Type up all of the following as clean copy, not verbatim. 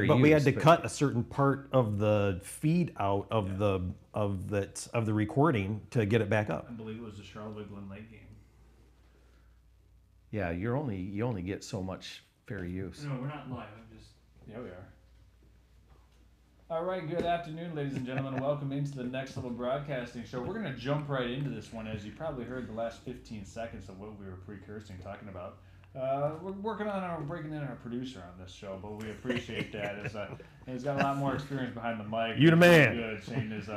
fair but use. we had to cut a certain part of the feed out of the recording to get it back up. I believe it was the Charlotte-Glen Lake game. Yeah, you only get so much fair use. No, we're not live. Yeah, we are. All right, good afternoon, ladies and gentlemen. Welcome into the Next Level Broadcasting Show. We're going to jump right into this one, as you probably heard the last 15 seconds of what we were precursing talking about. We're working on breaking in our producer on this show, but we appreciate that. He's got a lot more experience behind the mic. You the man. Good. Shane is,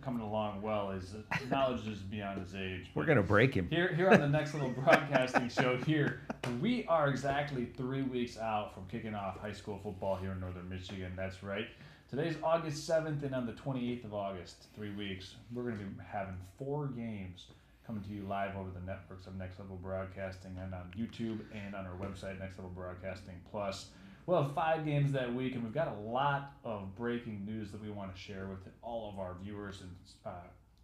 coming along well. His knowledge is beyond his age. We're going to break him. Here on the Next Level Broadcasting Show, we are exactly 3 weeks out from kicking off high school football here in Northern Michigan. That's right. Today's August 7th, and on the 28th of August, 3 weeks, we're going to be having 4 games coming to you live over the networks of Next Level Broadcasting and on YouTube and on our website, Next Level Broadcasting Plus. We'll have 5 games that week, and we've got a lot of breaking news that we want to share with all of our viewers and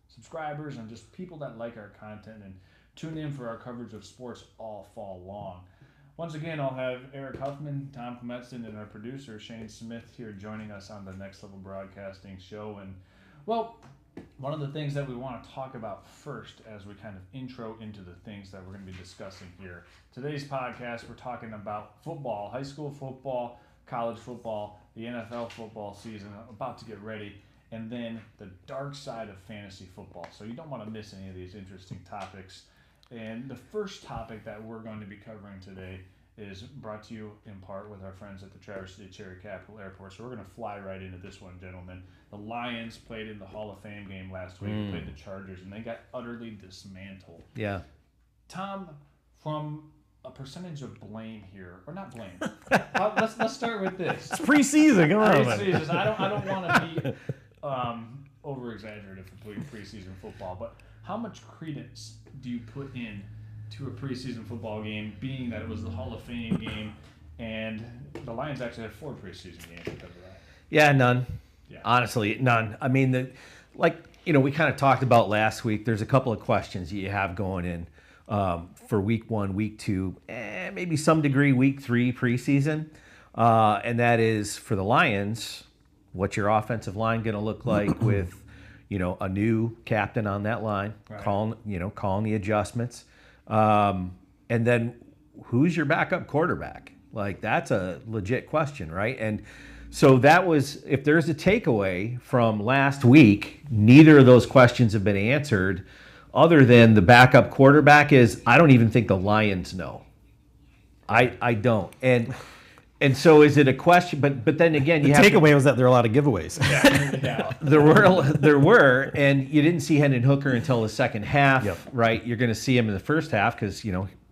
subscribers and just people that like our content and tune in for our coverage of sports all fall long. Once again, I'll have Eric Huffman, Tom Clemetston, and our producer, Shane Smith, here joining us on the Next Level Broadcasting Show. And, well, one of the things that we want to talk about first as we kind of intro into the things that we're going to be discussing here. Today's podcast, we're talking about football, high school football, college football, the NFL football season about to get ready, and then the dark side of fantasy football. So you don't want to miss any of these interesting topics. And the first topic that we're going to be covering today is brought to you in part with our friends at the Traverse City Cherry Capital Airport. So we're going to fly right into this one, gentlemen. The Lions played in the Hall of Fame game last week. They played the Chargers, and they got utterly dismantled. Yeah. Tom, from a percentage of blame here, or not blame. Let's start with this. It's preseason. Come on, man. Preseason. I don't want to be over exaggerative for preseason football, but how much credence do you put in to a preseason football game, being that it was the Hall of Fame game, and the Lions actually had 4 preseason games because of that? Yeah, none. Yeah. Honestly, none. I mean, we kind of talked about last week. There's a couple of questions you have going in for week 1, week 2, maybe some degree week 3 preseason. And that is for the Lions, what's your offensive line going to look like with, a new captain on that line, right, calling the adjustments. And then who's your backup quarterback? Like, that's a legit question, right? And so that was, if there's a takeaway from last week, neither of those questions have been answered other than the backup quarterback is, I don't even think the Lions know. I don't. And so is it a question? But then again, The takeaway was that there are a lot of giveaways. Yeah. there were, and you didn't see Hendon Hooker until the second half, Yep. right? You're going to see him in the first half because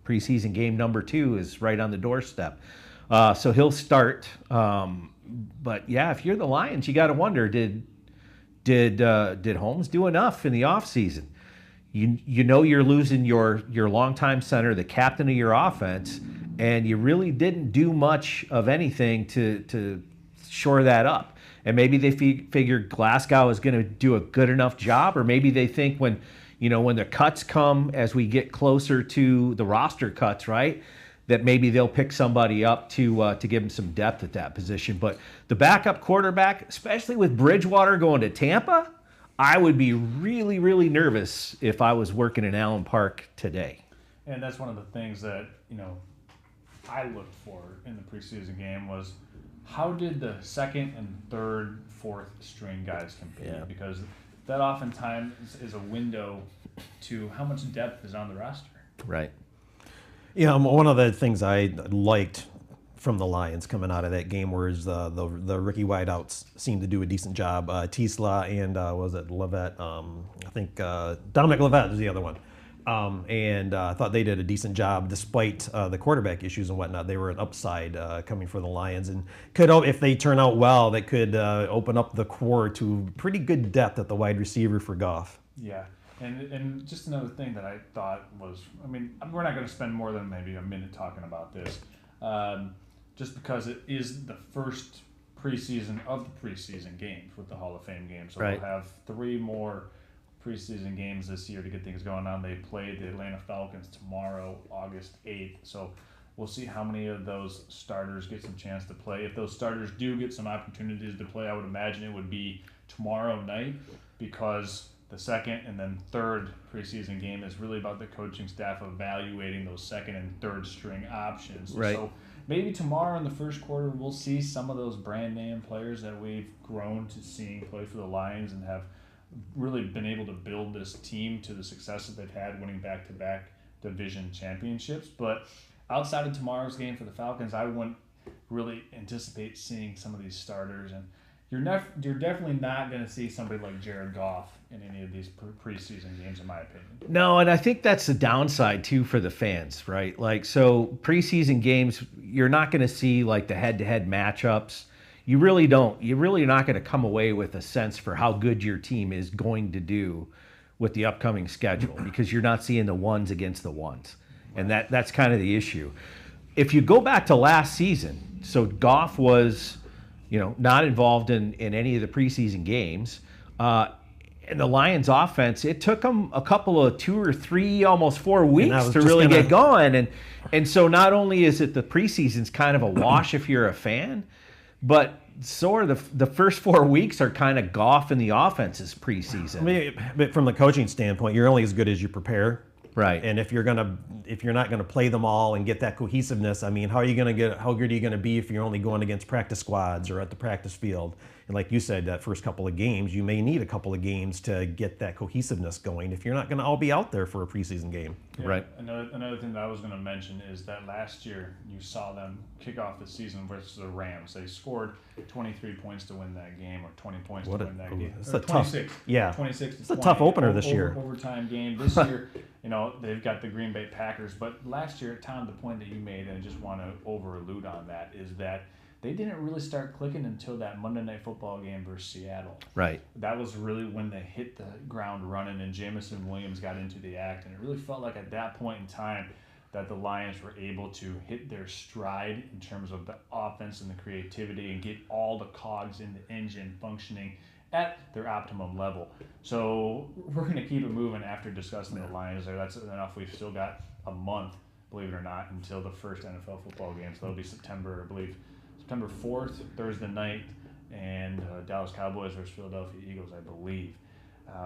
preseason game number 2 is right on the doorstep, so he'll start. But yeah, if you're the Lions, you got to wonder, did Holmes do enough in the offseason? You're losing your longtime center, the captain of your offense, and you really didn't do much of anything to shore that up. And maybe they figured Glasgow is going to do a good enough job, or maybe they think when the cuts come as we get closer to the roster cuts, right, that maybe they'll pick somebody up to give them some depth at that position. But the backup quarterback, especially with Bridgewater going to Tampa, I would be really, really nervous if I was working in Allen Park today. And that's one of the things that, I looked for in the preseason game was how did the second and third, fourth string guys compete? Yeah. Because that oftentimes is a window to how much depth is on the roster. Right. Yeah, one of the things I liked from the Lions coming out of that game was the rookie wideouts seemed to do a decent job. Tisla and was it Levet? I think Dominic Levet was the other one. And I thought they did a decent job despite the quarterback issues and whatnot. They were an upside coming for the Lions, and could, if they turn out well, that could open up the core to pretty good depth at the wide receiver for Goff. Yeah. And just another thing that I thought was, we're not going to spend more than maybe a minute talking about this, just because it is the first preseason of the preseason games with the Hall of Fame games. So right. We'll have 3 more preseason games this year to get things going on. They play the Atlanta Falcons tomorrow, August 8th. So We'll see how many of those starters get some chance to play. If those starters do get some opportunities to play, I would imagine it would be tomorrow night, because the second and then third preseason game is really about the coaching staff evaluating those second and third string options. Right. So maybe tomorrow in the first quarter we'll see some of those brand name players that we've grown to seeing play for the Lions and have really been able to build this team to the success that they've had, winning back-to-back division championships. But outside of tomorrow's game for the Falcons, I wouldn't really anticipate seeing some of these starters, and you're definitely not going to see somebody like Jared Goff in any of these preseason games, in my opinion. No, and I think that's the downside too for the fans, right? Like, so preseason games, you're not going to see like the head-to-head matchups. You really don't. You really are not going to come away with a sense for how good your team is going to do with the upcoming schedule, because you're not seeing the ones against the ones. And that's kind of the issue. If you go back to last season, so Goff was, not involved in any of the preseason games. And the Lions offense, it took them a couple of 2 or 3, almost 4 weeks to really get going. And so not only is it the preseason's kind of a wash if you're a fan, but so are the first 4 weeks are kind of Goff in the offense's preseason. I mean, but from the coaching standpoint, you're only as good as you prepare. Right. And if you're not gonna play them all and get that cohesiveness, I mean, how good are you gonna be if you're only going against practice squads or at the practice field? And like you said, that first couple of games, you may need a couple of games to get that cohesiveness going if you're not gonna all be out there for a preseason game. Yeah. Right. Another thing that I was going to mention is that last year you saw them kick off the season versus the Rams. They scored 23 points to win that game, or 20 points to win that game. It's Or a tough, 26. yeah. 26 to It's a 20. tough opener this year. Overtime game this year. They've got the Green Bay Packers, but last year, Tom, the point that you made, and I just want to over-allude on that, is that they didn't really start clicking until that Monday Night Football game versus Seattle. Right. That was really when they hit the ground running and Jameson Williams got into the act. And it really felt like at that point in time that the Lions were able to hit their stride in terms of the offense and the creativity and get all the cogs in the engine functioning at their optimum level. So we're going to keep it moving after discussing the Lions there. That's enough. We've still got a month, believe it or not, until the first NFL football game. So that'll be September 4th, Thursday night, and Dallas Cowboys versus Philadelphia Eagles, I believe.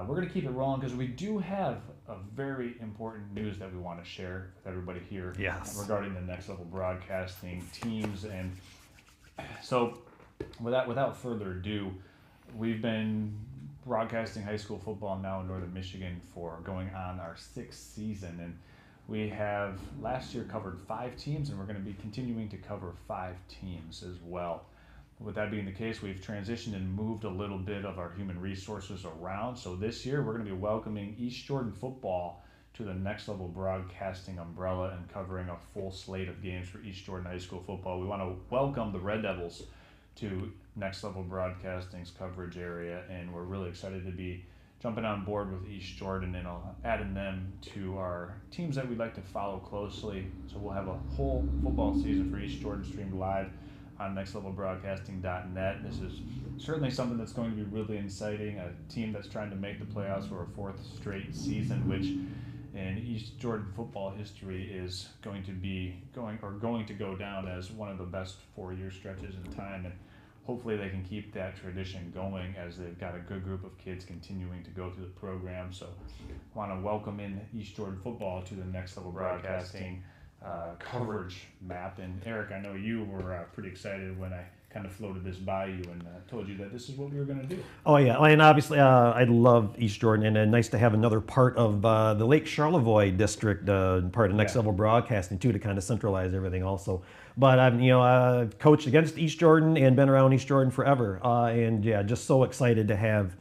We're going to keep it rolling because we do have a very important news that we want to share with everybody here regarding the Next Level Broadcasting teams. And so without further ado, we've been broadcasting high school football now in Northern Michigan for going on our 6th season. And we have last year covered 5 teams, and we're going to be continuing to cover 5 teams as well. With that being the case, we've transitioned and moved a little bit of our human resources around. So this year, we're going to be welcoming East Jordan football to the Next Level Broadcasting umbrella and covering a full slate of games for East Jordan High School football. We want to welcome the Red Devils to Next Level Broadcasting's coverage area, and we're really excited to be jumping on board with East Jordan and adding them to our teams that we'd like to follow closely. So we'll have a whole football season for East Jordan streamed live on nextlevelbroadcasting.net. This is certainly something that's going to be really exciting, a team that's trying to make the playoffs for a 4th straight season, which in East Jordan football history is going to go down as one of the best 4-year stretches in time. And hopefully they can keep that tradition going as they've got a good group of kids continuing to go through the program. So I want to welcome in East Jordan football to the Next Level Broadcasting coverage map. And Eric, I know you were pretty excited when I kind of floated this by you and told you that this is what we were going to do. Oh yeah, and obviously I love East Jordan, and nice to have another part of the Lake Charlevoix district, part of Next Level Broadcasting too, to kind of centralize everything also. But I've coached against East Jordan and been around East Jordan forever, and yeah, just so excited to have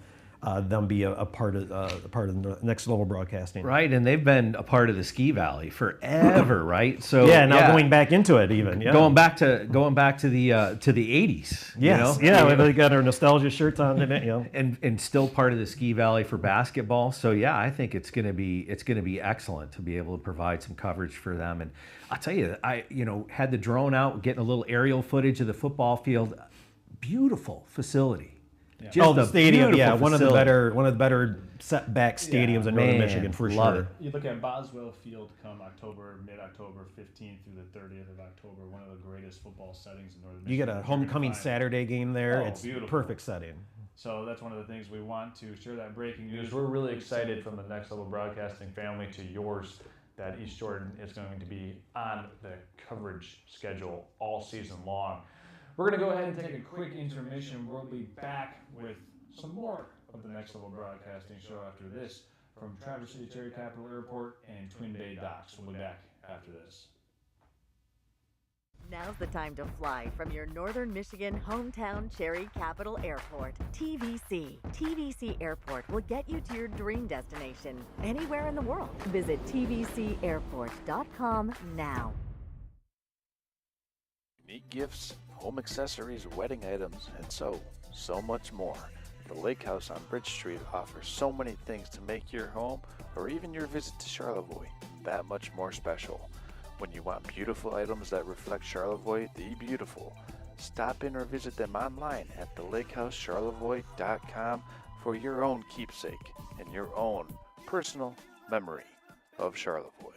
them be a part of the Next Level Broadcasting. Right, and they've been a part of the Ski Valley forever, right? So going back into it even. Yeah. Going back to the 80s. Yes, they got our nostalgia shirts on today, and still part of the Ski Valley for basketball. So yeah, I think it's gonna be excellent to be able to provide some coverage for them. And I'll tell you, I had the drone out, getting a little aerial footage of the football field. Beautiful facility. Yeah. Just the a stadium, yeah, beautiful one of the facility. better setback stadiums in Northern man, Michigan for love sure. it. You look at Boswell Field come mid-October 15th through the 30th of October, one of the greatest football settings in Northern You Michigan. get a You're gonna homecoming find. Saturday game there. Oh, It's beautiful. perfect setting. So that's one of the things we want to share that breaking news. We're really excited from the Next Level Broadcasting family to yours that East Jordan is going to be on the coverage schedule all season long. We're going to go ahead and take a quick intermission. We'll be back with some more of the Next Level Broadcasting show after this from Traverse City Cherry Capital Airport and Twin Bay Docks. We'll be back after this. Now's the time to fly from your Northern Michigan hometown Cherry Capital Airport. TVC. TVC Airport will get you to your dream destination anywhere in the world. Visit tvcairport.com now. Unique gifts, home accessories, wedding items, and so much more. The Lake House on Bridge Street offers so many things to make your home or even your visit to Charlevoix that much more special. When you want beautiful items that reflect Charlevoix the beautiful, stop in or visit them online at thelakehouseCharlevoix.com for your own keepsake and your own personal memory of Charlevoix.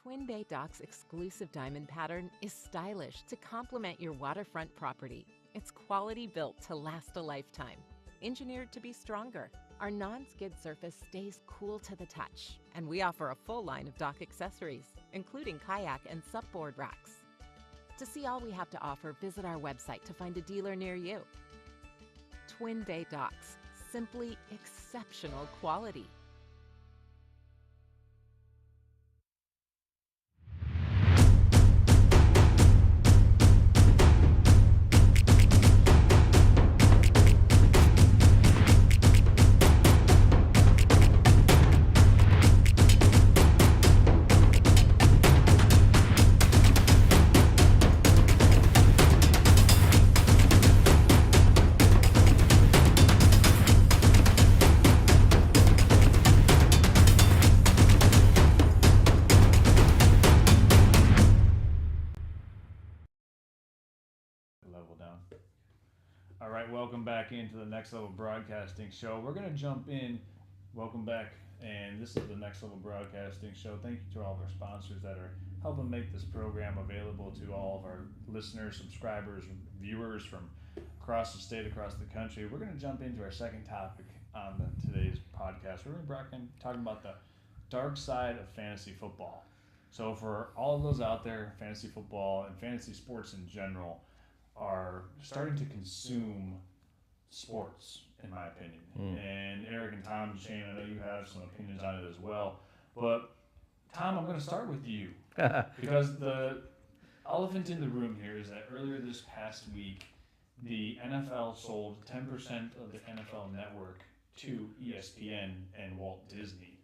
Twin Bay Docks' exclusive diamond pattern is stylish to complement your waterfront property. It's quality built to last a lifetime, engineered to be stronger. Our non-skid surface stays cool to the touch, and we offer a full line of dock accessories, including kayak and supboard racks. To see all we have to offer, visit our website to find a dealer near you. Twin Bay Docks, simply exceptional quality. Level down. All right, welcome back into the Next Level Broadcasting show. We're going to jump in. Welcome back, and this is the Next Level Broadcasting show. Thank you to all of our sponsors that are helping make this program available to all of our listeners, subscribers, viewers from across the state, across the country. We're going to jump into our second topic on today's podcast. We're going to be talking about the dark side of fantasy football. So for all of those out there, fantasy football and fantasy sports in general are starting to consume sports, in my opinion. And Eric and Tom and Shane, I know you have some opinions on it as well. But Tom, I'm going to start with you because the elephant in the room here is that earlier this past week, the NFL sold 10% of the NFL network to ESPN and Walt Disney.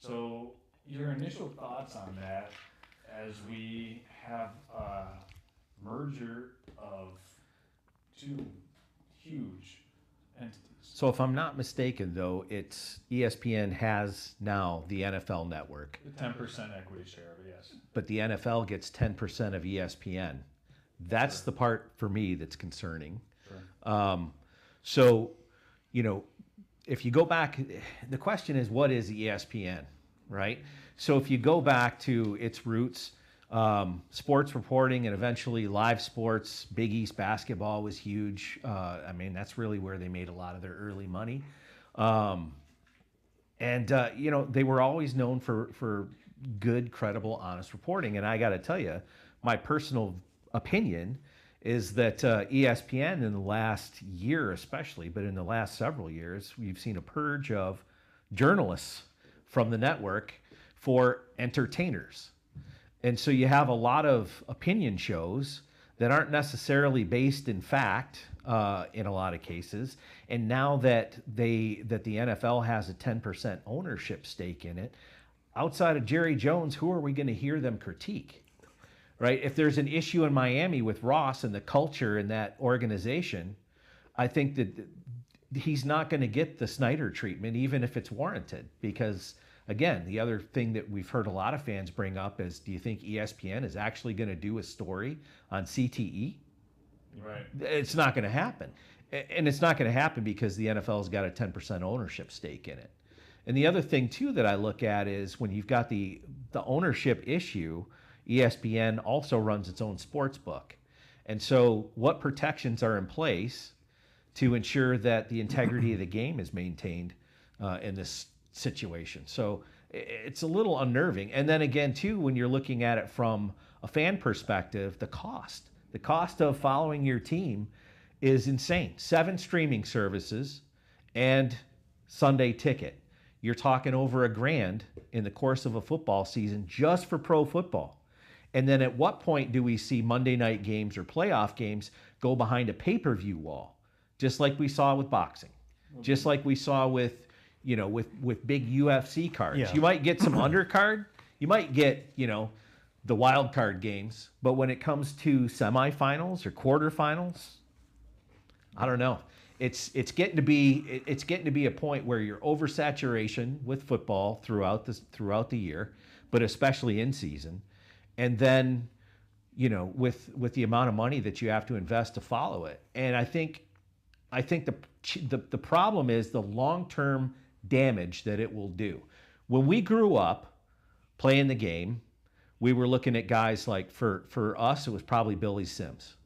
So your initial thoughts on that as we have a merger of two huge entities. So if I'm not mistaken, though, it's ESPN has now the NFL network, The 10% equity share of it, yes. but the NFL gets 10% of ESPN. That's the part for me that's concerning. Sure. So, you know, if you go back, the question is, what is ESPN, right? So if you go back to its roots, sports reporting and eventually live sports, Big East basketball was huge. I mean, that's really where they made a lot of their early money. You know, they were always known for good, credible, honest reporting. And I got to tell you, my personal opinion is that ESPN in the last year especially, but in the last several years, we've seen a purge of journalists from the network for entertainers. And so you have a lot of opinion shows that aren't necessarily based in fact in a lot of cases. And now that the NFL has a 10% ownership stake in it, outside of Jerry Jones, who are we going to hear them critique? Right? If there's an issue in Miami with Ross and the culture in that organization, I think that he's not going to get the Snyder treatment, even if it's warranted, because again, the other thing that we've heard a lot of fans bring up is, do you think ESPN is actually going to do a story on CTE? Right. It's not going to happen. And it's not going to happen because the NFL's got a 10% ownership stake in it. And the other thing, too, that I look at is when you've got the ownership issue, ESPN also runs its own sports book. And so what protections are in place to ensure that the integrity of the game is maintained in this situation? So it's a little unnerving. And then again, too, when you're looking at it from a fan perspective, the cost of following your team is insane. 7 streaming services and Sunday ticket. You're talking over $1,000 in the course of a football season just for pro football. And then at what point do we see Monday night games or playoff games go behind a pay-per-view wall? Just like we saw with boxing. Just like we saw with, with big UFC cards. Yeah. You might get some undercard. You might get, the wild card games. But when it comes to semifinals or quarterfinals, I don't know. It's getting to be a point where you're oversaturation with football throughout the year, but especially in season. And then, with the amount of money that you have to invest to follow it. And I think the problem is the long-term damage that it will do. When we grew up playing the game, we were looking at guys like, for us, it was probably Billy Sims,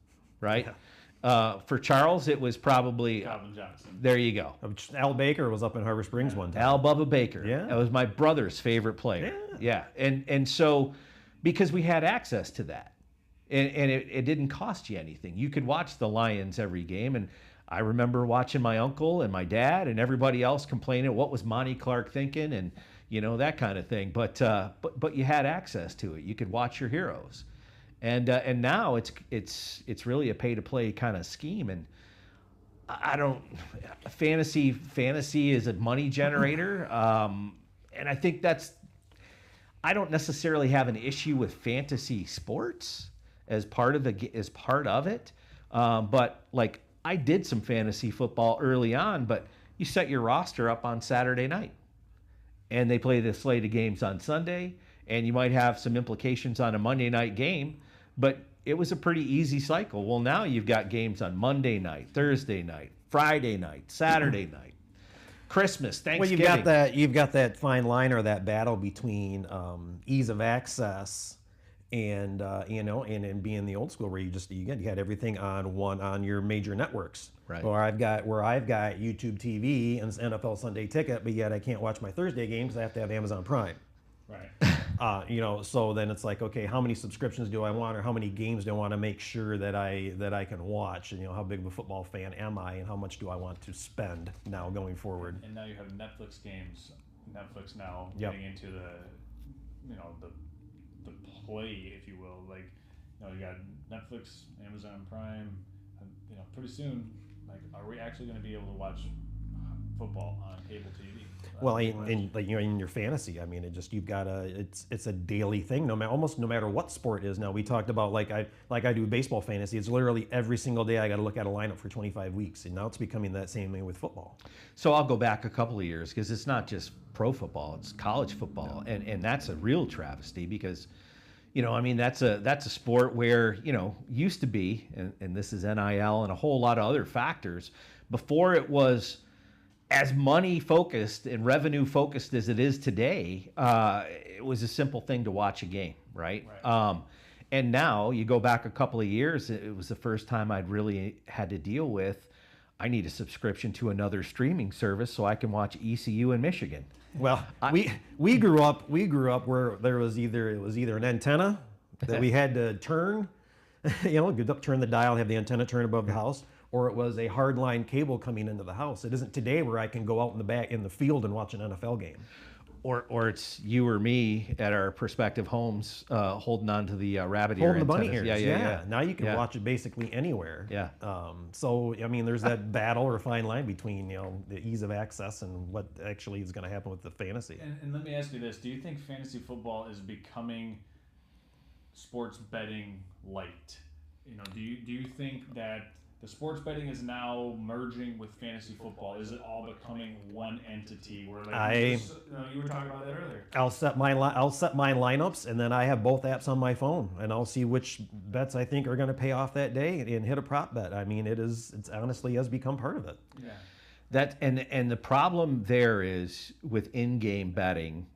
right? Yeah. For Charles, it was probably Calvin Johnson. There you go. Al Baker was up in Harbor Springs one time. Al Bubba Baker. Yeah. That was my brother's favorite player. Yeah. And so, because we had access to that, and it didn't cost you anything. You could watch the Lions every game, and I remember watching my uncle and my dad and everybody else complaining, what was Monty Clark thinking, and that kind of thing. But you had access to it. You could watch your heroes. And now it's really a pay-to-play kind of scheme, and I don't. Fantasy is a money generator, and I think I don't necessarily have an issue with fantasy sports as part of it, but like I did some fantasy football early on, but you set your roster up on Saturday night, and they play the slate of games on Sunday, and you might have some implications on a Monday night game. But it was a pretty easy cycle. Well, now you've got games on Monday night, Thursday night, Friday night, Saturday night, Christmas, Thanksgiving. Well, you've got that fine line or that battle between ease of access and and being the old school where you had everything on your major networks. Right. Or I've got YouTube TV and NFL Sunday Ticket, but yet I can't watch my Thursday games. I have to have Amazon Prime. Right. So then it's like, okay, how many subscriptions do I want, or how many games do I want to make sure that I can watch? And how big of a football fan am I, and how much do I want to spend now going forward? And now you have Netflix games. Netflix now Yep. getting into the play, if you will. Like, you got Netflix, Amazon Prime. Pretty soon, like, are we actually going to be able to watch football on cable TV? Well, in your fantasy, I mean, it's a daily thing. Almost no matter what sport is. Now we talked about like I do baseball fantasy. It's literally every single day I got to look at a lineup for 25 weeks, and now it's becoming that same thing with football. So I'll go back a couple of years because it's not just pro football; it's college football, and that's a real travesty because, that's a sport where used to be, and this is NIL and a whole lot of other factors. Before it was as money focused and revenue focused as it is today, it was a simple thing to watch a game, right? And now you go back a couple of years, it was the first time I'd really had to deal with, I need a subscription to another streaming service so I can watch ECU in Michigan. Well, we grew up where there was either an antenna that we had to turn, turn the dial, have the antenna turn above the house, or it was a hardline cable coming into the house. It isn't today where I can go out in the field and watch an NFL game. Or it's you or me at our prospective homes holding on to the rabbit ear Holding the bunny antennas. ears. Yeah. Now you can watch it basically anywhere. Yeah. So I mean, there's that battle or fine line between the ease of access and what actually is going to happen with the fantasy. And let me ask you this: do you think fantasy football is becoming sports betting light? Do you think that the sports betting is now merging with fantasy football. Is it all becoming one entity? Where you were talking about that earlier. I'll set my lineups, and then I have both apps on my phone, and I'll see which bets I think are going to pay off that day and hit a prop bet. I mean, it's honestly has become part of it. Yeah. That and the problem there is with in-game betting,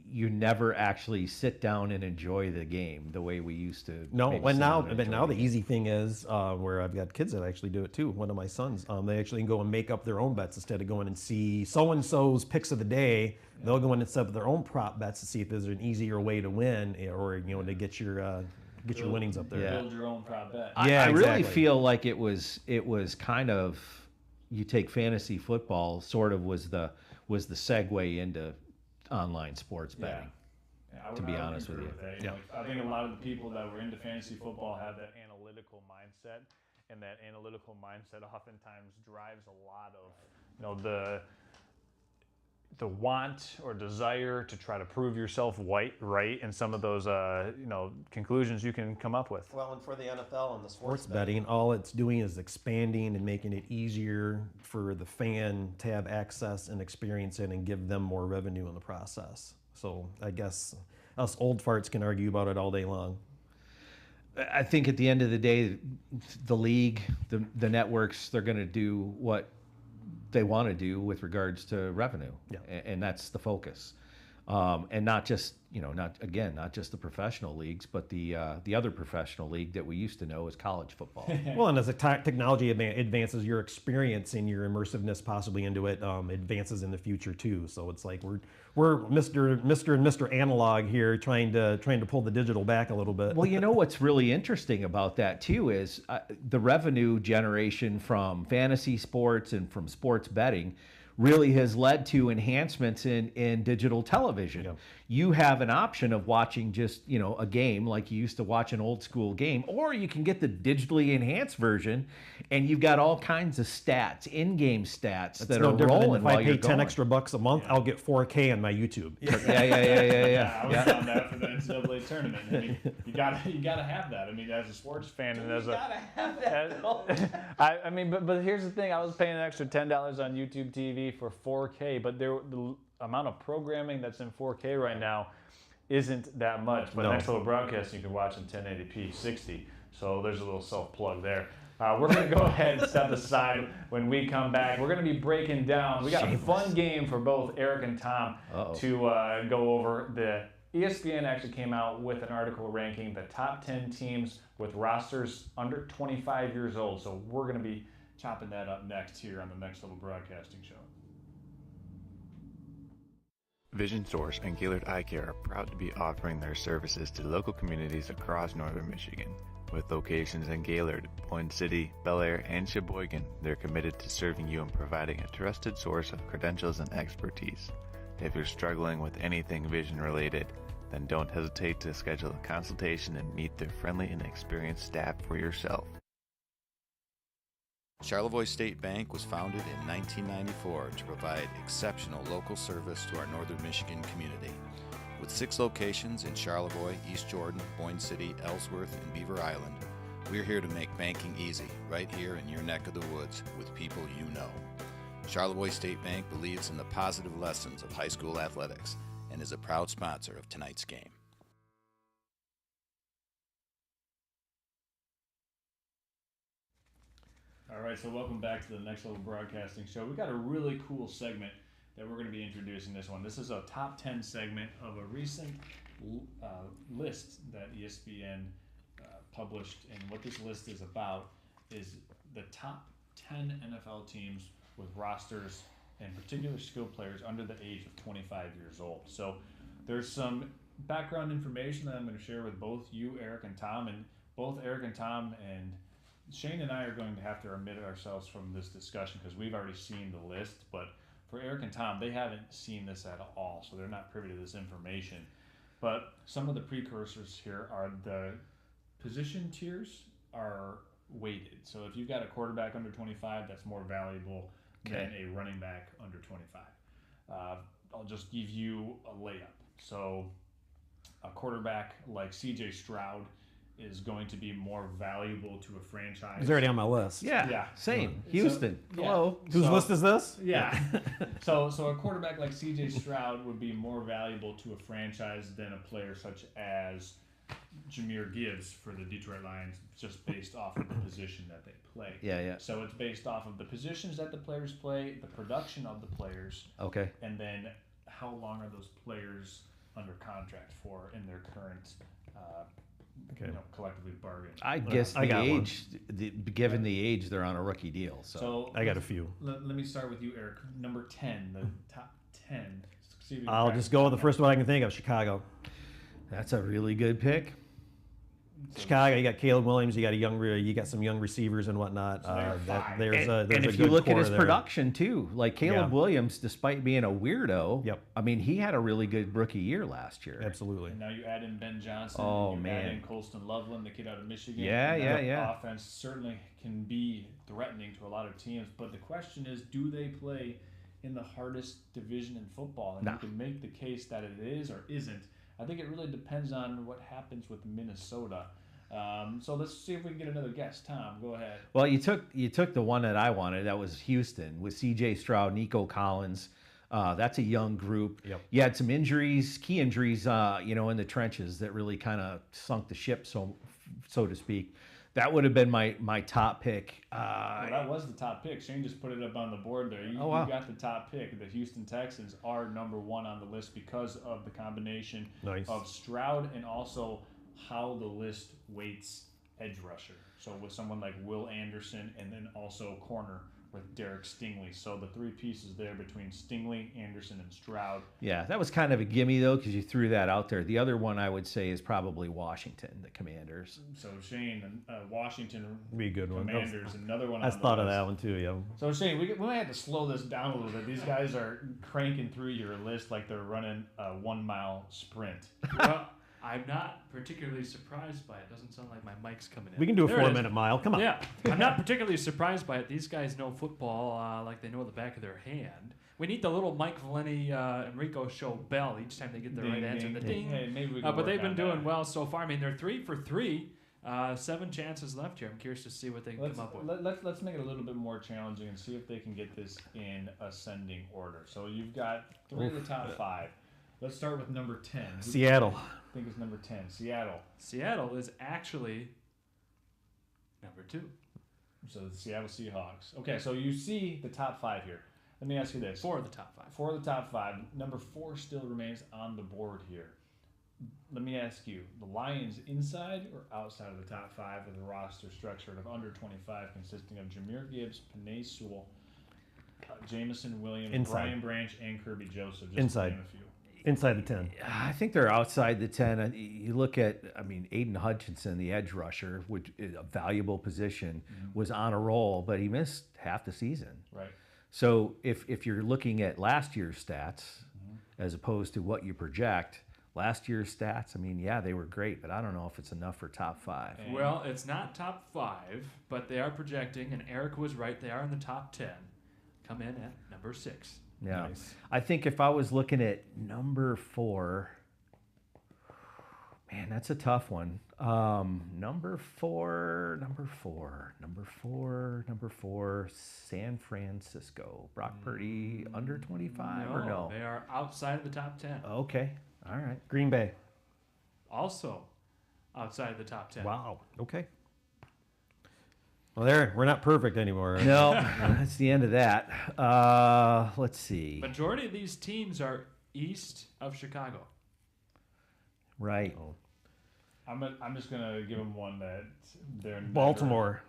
you never actually sit down and enjoy the game the way we used to. No, maybe but sit now down and enjoy the game. easy thing is where I've got kids that actually do it too. One of my sons, they actually go and make up their own bets instead of going and see so and so's picks of the day. Yeah. They'll go in and set up their own prop bets to see if there's an easier way to win, or to get your winnings up there. Yeah. Build your own prop bet. I really feel like it was kind of, you take fantasy football sort of was the segue into online sports betting. Yeah, to be honest with you. I think a lot of the people that were into fantasy football have that analytical mindset, and that analytical mindset oftentimes drives a lot of the want or desire to try to prove yourself right in some of those conclusions you can come up with. Well, and for the NFL and the sports betting, all it's doing is expanding and making it easier for the fan to have access and experience it and give them more revenue in the process. So I guess us old farts can argue about it all day long. I think at the end of the day, the league, the networks, they're going to do what they want to do with regards to revenue, and that's the focus, and not just not just the professional leagues, but the other professional league that we used to know as college football. Well, and as the technology advances, your experience and your immersiveness possibly into it advances in the future too. So it's like we're Mr. and Mr. Analog here, trying to pull the digital back a little bit. Well, what's really interesting about that too is the revenue generation from fantasy sports and from sports betting really has led to enhancements in digital television. Yeah. You have an option of watching just, a game like you used to watch an old school game, or you can get the digitally enhanced version, and you've got all kinds of stats, in-game stats that are rolling while you're going. If I pay $10 extra a month, I'll get 4K on my YouTube. Yeah. I was on that for the NCAA tournament. I mean, you gotta have that. I mean, as a sports fan and as gotta have that. But here's the thing. I was paying an extra $10 on YouTube TV for 4K, but the amount of programming that's in 4K right now isn't that much. But next level broadcasting, you can watch in 1080p 60. So there's a little self-plug there. We're going to go ahead and step aside when we come back. We're going to be breaking down. We got a fun game for both Eric and Tom to go over. The ESPN actually came out with an article ranking the top 10 teams with rosters under 25 years old. So we're going to be chopping that up next here on the Next Level Broadcasting Show. Vision Source and Gaylord Eye Care are proud to be offering their services to local communities across northern Michigan. With locations in Gaylord, Boyne City, Bel Air, and Sheboygan, they're committed to serving you and providing a trusted source of credentials and expertise. If you're struggling with anything vision related, then don't hesitate to schedule a consultation and meet their friendly and experienced staff for yourself. Charlevoix State Bank was founded in 1994 to provide exceptional local service to our northern Michigan community. With 6 locations in Charlevoix, East Jordan, Boyne City, Ellsworth, and Beaver Island, we're here to make banking easy right here in your neck of the woods with people you know. Charlevoix State Bank believes in the positive lessons of high school athletics and is a proud sponsor of tonight's game. All right, so welcome back to the Next Level Broadcasting Show. We got a really cool segment that we're going to be introducing this one. This is a top 10 segment of a recent list that ESPN published, and what this list is about is the top 10 NFL teams with rosters and particular skilled players under the age of 25 years old. So there's some background information that I'm going to share with both you, Eric, and Tom, and both Eric and Tom and Shane and I are going to have to omit ourselves from this discussion because we've already seen the list, but for Eric and Tom, they haven't seen this at all, so they're not privy to this information. But some of the precursors here are the position tiers are weighted. So if you've got a quarterback under 25, that's more valuable than a running back under 25. I'll just give you a layup. So a quarterback like C.J. Stroud is going to be more valuable to a franchise. He's already on my list. Yeah, Yeah. same. So- Houston. yeah. Hello. Whose So- list is this? Yeah. so a quarterback like C.J. Stroud would be more valuable to a franchise than a player such as Jahmyr Gibbs for the Detroit Lions, just based off of the position that they play. Yeah, yeah. So it's based off of the positions that the players play, the production of the players, Okay. and then how long are those players under contract for in their current, collectively bargained. I guess I the got one. age, given the age, they're on a rookie deal. So, I got a few. Let me start with you, Eric. Number 10, the top 10. See if you can I'll crack just go with the top first one I can think of, Chicago. that's a really good pick. Chicago, you got Caleb Williams, you got some young receivers and whatnot. So there are five. There's And a if you good look at core his there. production too, like Caleb Yeah. Williams, despite being a weirdo, Yep. I mean, he had a really good rookie year last year. Absolutely. And now you add in Ben Johnson. Oh, you man. add in Colston Loveland, the kid out of Michigan. Yeah, and yeah, that yeah. Offense certainly can be threatening to a lot of teams, but the question is, do they play in the hardest division in football? And Nah. you can make the case that it is or isn't. I think it really depends on what happens with Minnesota. So let's see if we can get another guess. Tom, go ahead. Well, you took the one that I wanted. That was Houston with C.J. Stroud, Nico Collins. That's a young group. Yep. You had some injuries, key injuries, in the trenches that really kind of sunk the ship, so to speak. That would have been my top pick. Well, that was the top pick. Shane just put it up on the board there. You, Oh, wow. you got the top pick. The Houston Texans are number one on the list because of the combination Nice. of Stroud and also how the list weights edge rusher. So with someone like Will Anderson and then also corner with Derek Stingley. So the three pieces there between Stingley, Anderson, and Stroud. Yeah, that was kind of a gimme though, because you threw that out there. The other one I would say is probably Washington, the Commanders. So Shane, Washington Be a good one. Commanders, another one I on the thought of list. that one too, yeah. So Shane, we might have to slow this down a little bit. These guys are cranking through your list like they're running a 1 mile sprint. Well, I'm not particularly surprised by it. Doesn't sound like my mic's coming in. We can do a There it is. 4-minute mile. Come on. Yeah, I'm not particularly surprised by it. These guys know football like they know the back of their hand. We need the little Mike Valeni, Enrico show bell each time they get the right answer. The ding. Hey, maybe we can But work they've been on doing that. well so far. I mean, they're 3 for 3. 7 chances left here. I'm curious to see what they can come up with. Let's make it a little bit more challenging and see if they can get this in ascending order. So you've got 3 of the top 5. Let's start with number 10. Who do you Seattle. think is number 10? Seattle. Seattle is actually number 2. So the Seattle Seahawks. Okay, so you see the top 5 here. Let me ask you this. 4 of the top 5. 4 of the top 5. Number 4 still remains on the board here. Let me ask you, the Lions inside or outside of the top 5 with a roster structured of under 25 consisting of Jahmyr Gibbs, Penei Sewell, Jamison Williams, Inside. Brian Branch, and Kirby Joseph. Just Inside. To name a few. Inside the 10. I think they're outside the 10. You look at, Aiden Hutchinson, the edge rusher, which is a valuable position, was on a roll, but he missed half the season. Right. So if you're looking at last year's stats as opposed to what you project, last year's stats, they were great, but I don't know if it's enough for top 5. And- Well, it's not top 5, but they are projecting, and Eric was right, they are in the top 10. Come in at number 6. Yeah. Nice. I think if I was looking at number 4, man, that's a tough one. Number four, San Francisco. Brock Purdy under 25 or no? They are outside of the top 10. Okay. All right. Green Bay. Also outside of the top 10. Wow. Okay. Well, we're not perfect anymore. No, that's the end of that. Let's see. Majority of these teams are east of Chicago. Right. I'm just gonna give them one that they're never- Baltimore.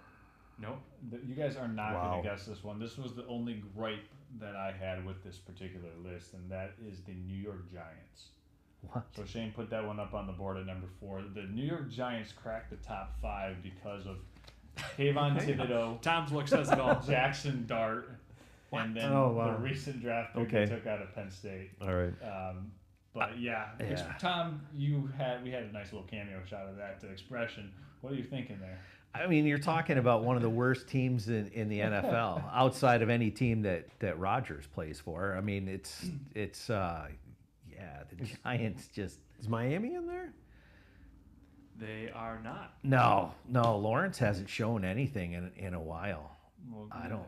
Nope. You guys are not Wow. gonna guess this one. This was the only gripe that I had with this particular list, and that is the New York Giants. What? So Shane put that one up on the board at number 4. The New York Giants cracked the top 5 because of Kayvon Thibodeau, Tom's look says it all. Jackson Dart, and then Oh, wow. the recent draft pick Okay. they took out of Penn State. All right. But yeah, Yeah. Tom, we had a nice little cameo shot of that expression. What are you thinking there? You're talking about one of the worst teams in the NFL outside of any team that Rodgers plays for. The Giants just. Is Miami in there? They are not. No, Lawrence hasn't shown anything in a while. Well, I don't.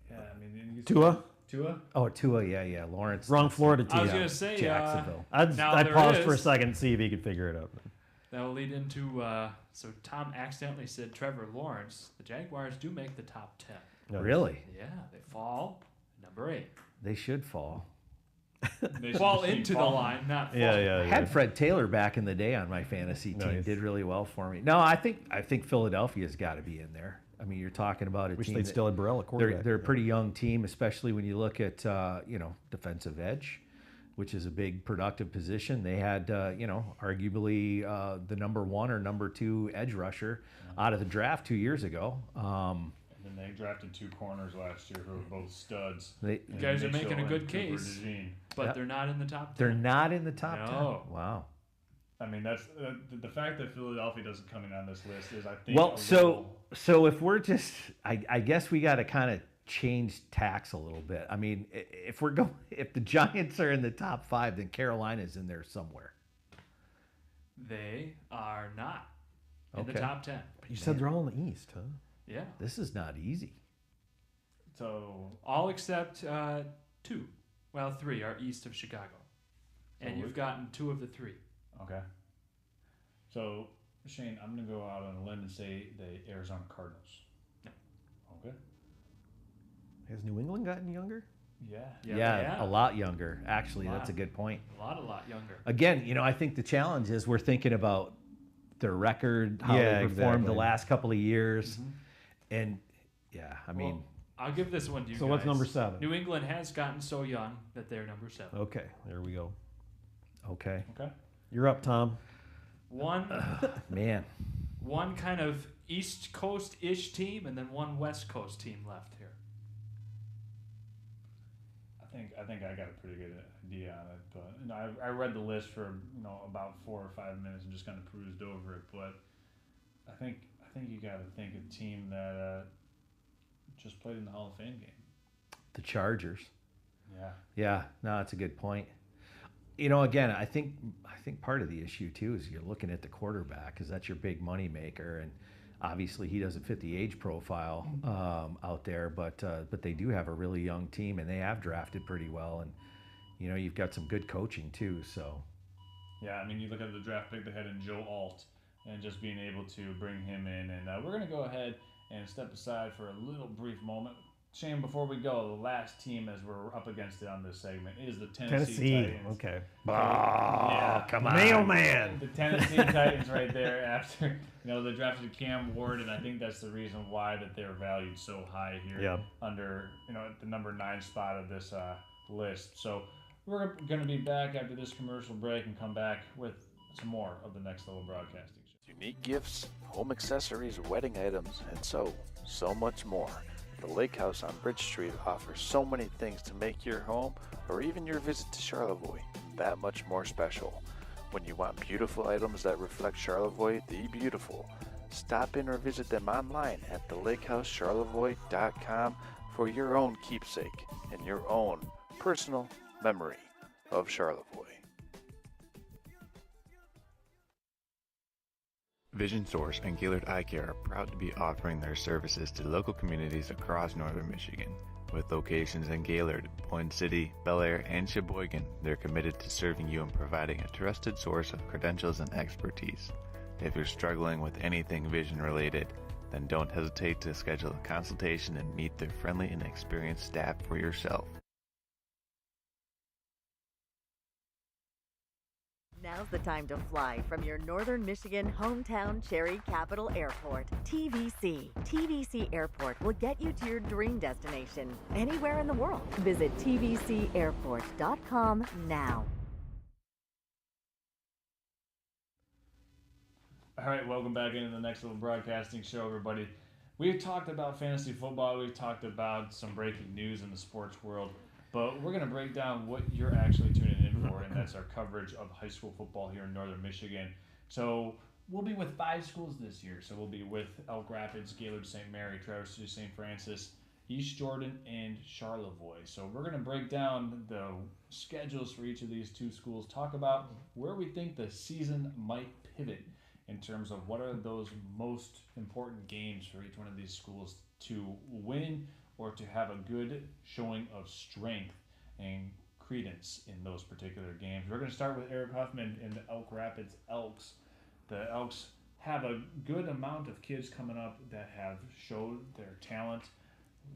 Yeah, I mean, Tua? Tua? Oh, Tua, yeah. Lawrence. Wrong Florida team. I was going to say, Jacksonville. now I there paused for a is- second to see if he could figure it out. That will lead into, so Tom accidentally said Trevor Lawrence. The Jaguars do make the top 10. No, Really? Yeah, they fall number 8. They should fall. They should Fall just keep into the falling. line, not fall. Yeah. I had Fred Taylor back in the day on my fantasy team. Nice. Did really well for me. No, I think Philadelphia's got to be in there. I mean, you're talking about a Wish team they'd that- still had Burrell at quarterback. They're a pretty young team, especially when you look at defensive edge, which is a big productive position. They had arguably the number 1 or number 2 edge rusher out of the draft 2 years ago. And then they drafted 2 corners last year who were both studs. You guys are Mitchell making a and good Cooper case. DeJean. But Yep. they're not in the top 10. They're not in the top No. 10. Wow. I mean, that's the fact that Philadelphia doesn't come in on this list is, I think. Well, a so little- if we're just, I guess we got to kind of change tacks a little bit. I mean, if the Giants are in the top 5, then Carolina's in there somewhere. They are not in the Okay. top 10. But you said they're all in the East, huh? Yeah. This is not easy. So All except 2. Well, 3 are east of Chicago. And So you've we- gotten 2 of the 3. okay. So Shane, I'm gonna go out on a limb and say the Arizona Cardinals. No. Okay. Has New England gotten younger? Yeah. Yeah, a lot younger. Actually, that's a Lot. good point. A lot younger. Again, I think the challenge is we're thinking about their record, how Yeah, they performed the exactly. last couple of years, and I mean, Well, I'll give this one to you So guys. what's number 7? New England has gotten so young that they're number 7. Okay, there we go. okay, Okay. You're up, Tom. One man. one kind of East Coast-ish team and then one West Coast team left here. I think I got a pretty good idea on it, but I read the list for about 4 or 5 minutes and just kind of perused over it. But I think you got to think a team that just played in the Hall of Fame game. The Chargers. Yeah. Yeah, no, that's a good point. Again, I think part of the issue too is you're looking at the quarterback because that's your big money maker, and obviously he doesn't fit the age profile out there. But they do have a really young team, and they have drafted pretty well, and you've got some good coaching too. So Yeah, I mean, you look at the draft pick they had in Joe Alt, and just being able to bring him in, and we're gonna go ahead and step aside for a little brief moment. Shane, before we go, the last team as we're up against it on this segment is the Tennessee Titans. Okay. Yeah. come on, Mailman. The Tennessee Titans right there after, they drafted Cam Ward, and I think that's the reason why that they're valued so high here Yeah. under, at the number 9 spot of this list. So we're going to be back after this commercial break and come back with some more of the Next Level Broadcasting Show. Unique gifts, home accessories, wedding items, and so much more. The Lake House on Bridge Street offers so many things to make your home or even your visit to Charlevoix that much more special. When you want beautiful items that reflect Charlevoix the beautiful, stop in or visit them online at thelakehousecharlevoix.com for your own keepsake and your own personal memory of Charlevoix. Vision Source and Gaylord Eye Care are proud to be offering their services to local communities across northern Michigan. With locations in Gaylord, Boyne City, Bel Air, and Sheboygan, they're committed to serving you and providing a trusted source of credentials and expertise. If you're struggling with anything vision related, then don't hesitate to schedule a consultation and meet their friendly and experienced staff for yourself. Now's the time to fly from your northern Michigan hometown Cherry Capital Airport, TVC. TVC Airport will get you to your dream destination anywhere in the world. Visit tvcairport.com now. All right, welcome back into the Next Level Broadcasting Show, everybody. We've talked about fantasy football. We've talked about some breaking news in the sports world. But we're going to break down what you're actually tuning in for, and that's our coverage of high school football here in northern Michigan. So we'll be with 5 schools this year. So we'll be with Elk Rapids, Gaylord St. Mary, Traverse City St. Francis, East Jordan, and Charlevoix. So we're going to break down the schedules for each of these 2 schools, talk about where we think the season might pivot in terms of what are those most important games for each one of these schools to win or to have a good showing of strength and credence in those particular games. We're going to start with Eric Huffman in the Elk Rapids Elks. The Elks have a good amount of kids coming up that have showed their talent.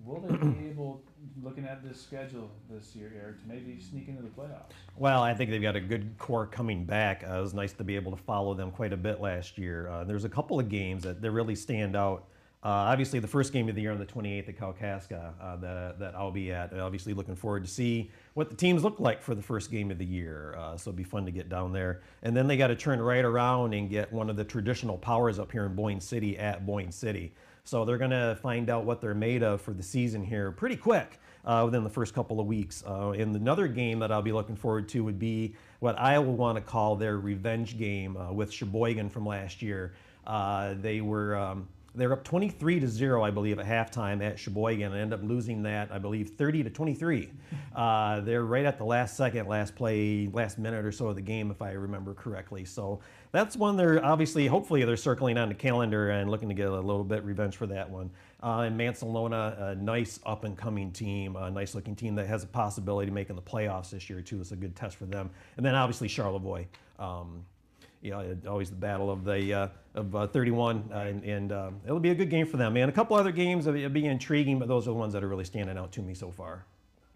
Will they be able, looking at this schedule this year, Eric, to maybe sneak into the playoffs? Well, I think they've got a good core coming back. It was nice to be able to follow them quite a bit last year. There's a couple of games that really stand out. Obviously, the first game of the year on the 28th at Kalkaska that I'll be at. Obviously, looking forward to see what the teams look like for the first game of the year. So it'll be fun to get down there. And then they got to turn right around and get one of the traditional powers up here in Boyne City at Boyne City. So they're going to find out what they're made of for the season here pretty quick within the first couple of weeks. And another game that I'll be looking forward to would be what I will want to call their revenge game with Sheboygan from last year. They were up 23-0, I believe, at halftime at Sheboygan, and ended up losing that, I believe, 30-23. They're right at the last second, last play, last minute or so of the game, if I remember correctly. So that's one they're obviously, hopefully, they're circling on the calendar and looking to get a little bit revenge for that one. And Mansalona, a nice up-and-coming team, a nice-looking team that has a possibility of making the playoffs this year, too. It's a good test for them. And then, obviously, Charlevoix. Always the battle of the 31, and it'll be a good game for them. And a couple other games will be intriguing, but those are the ones that are really standing out to me so far.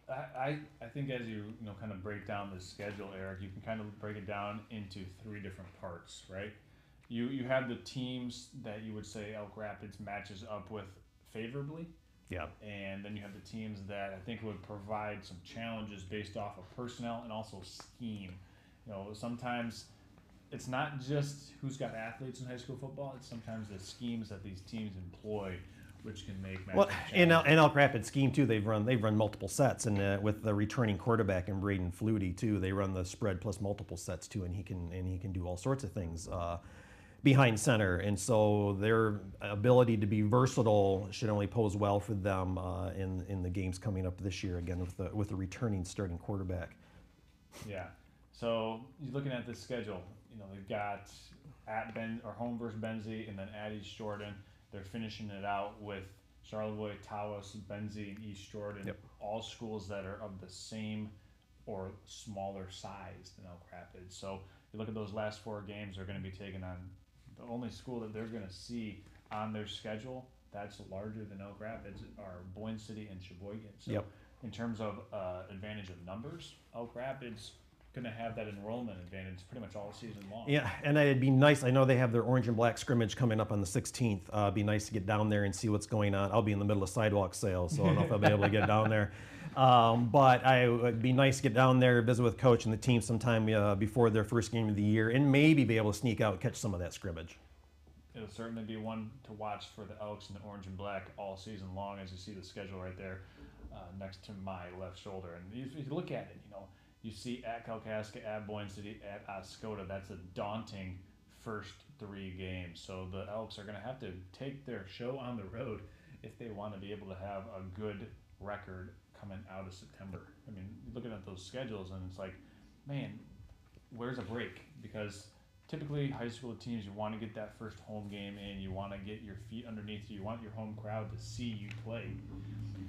I think as you kind of break down the schedule, Eric, you can kind of break it down into three different parts, right? You have the teams that you would say Elk Rapids matches up with favorably. Yeah. And then you have the teams that I think would provide some challenges based off of personnel and also scheme. Sometimes it's not just who's got athletes in high school football, it's sometimes the schemes that these teams employ which can make matchup in Elk Rapids scheme too, they've run multiple sets, and with the returning quarterback in Braden Flutie too, they run the spread plus multiple sets too, and he can do all sorts of things behind center, and so their ability to be versatile should only pose well for them in the games coming up this year, again with the returning starting quarterback. Yeah. So you're looking at this schedule. They've got home versus Benzie, and then at East Jordan. They're finishing it out with Charlevoix, Tawas, Benzie, and East Jordan. Yep. All schools that are of the same or smaller size than Elk Rapids. So you look at those last four games, they're going to be taking on the only school that they're going to see on their schedule that's larger than Elk Rapids are Boyne City and Sheboygan. So yep. In terms of advantage of numbers, Elk Rapids going to have that enrollment advantage pretty much all season long. Yeah, and it'd be nice. I know they have their orange and black scrimmage coming up on the 16th. It'd be nice to get down there and see what's going on. I'll be in the middle of sidewalk sales, so I don't know if I'll be able to get down there. But it'd be nice to get down there, visit with coach and the team sometime before their first game of the year, and maybe be able to sneak out and catch some of that scrimmage. It'll certainly be one to watch for the Elks in the orange and black all season long, as you see the schedule right there next to my left shoulder. And if you look at it, you see at Kalkaska, at Boyne City, at Oscoda. That's a daunting first three games. So the Elks are going to have to take their show on the road if they want to be able to have a good record coming out of September. I mean, looking at those schedules, and it's like, man, where's a break? Because typically high school teams, you want to get that first home game in. You want to get your feet underneath you. You want your home crowd to see you play.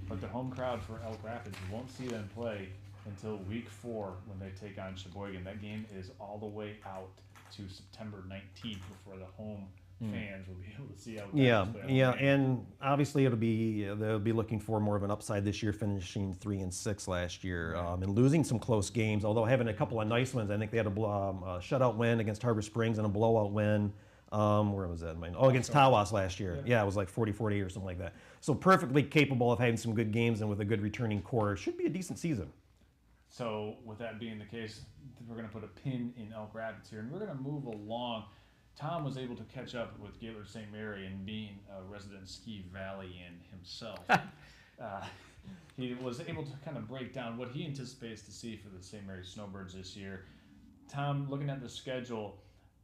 But the home crowd for Elk Rapids, you won't see them play until week 4 when they take on Sheboygan. That game is all the way out to September 19th before the home fans will be able to see Elk Rapids play. Yeah, and obviously they'll be looking for more of an upside this year, finishing 3-6 last year, and losing some close games. Although having a couple of nice ones, I think they had a shutout win against Harbor Springs and a blowout win. Where was that? Against Tawas last year. Yeah, it was like 40-48 or something like that. So perfectly capable of having some good games, and with a good returning core, it should be a decent season. So with that being the case, we're going to put a pin in Elk Rapids here, and we're going to move along. Tom was able to catch up with Gaylord St. Mary and being a resident Ski Valley-ian himself. He was able to kind of break down what he anticipates to see for the St. Mary Snowbirds this year. Tom, looking at the schedule,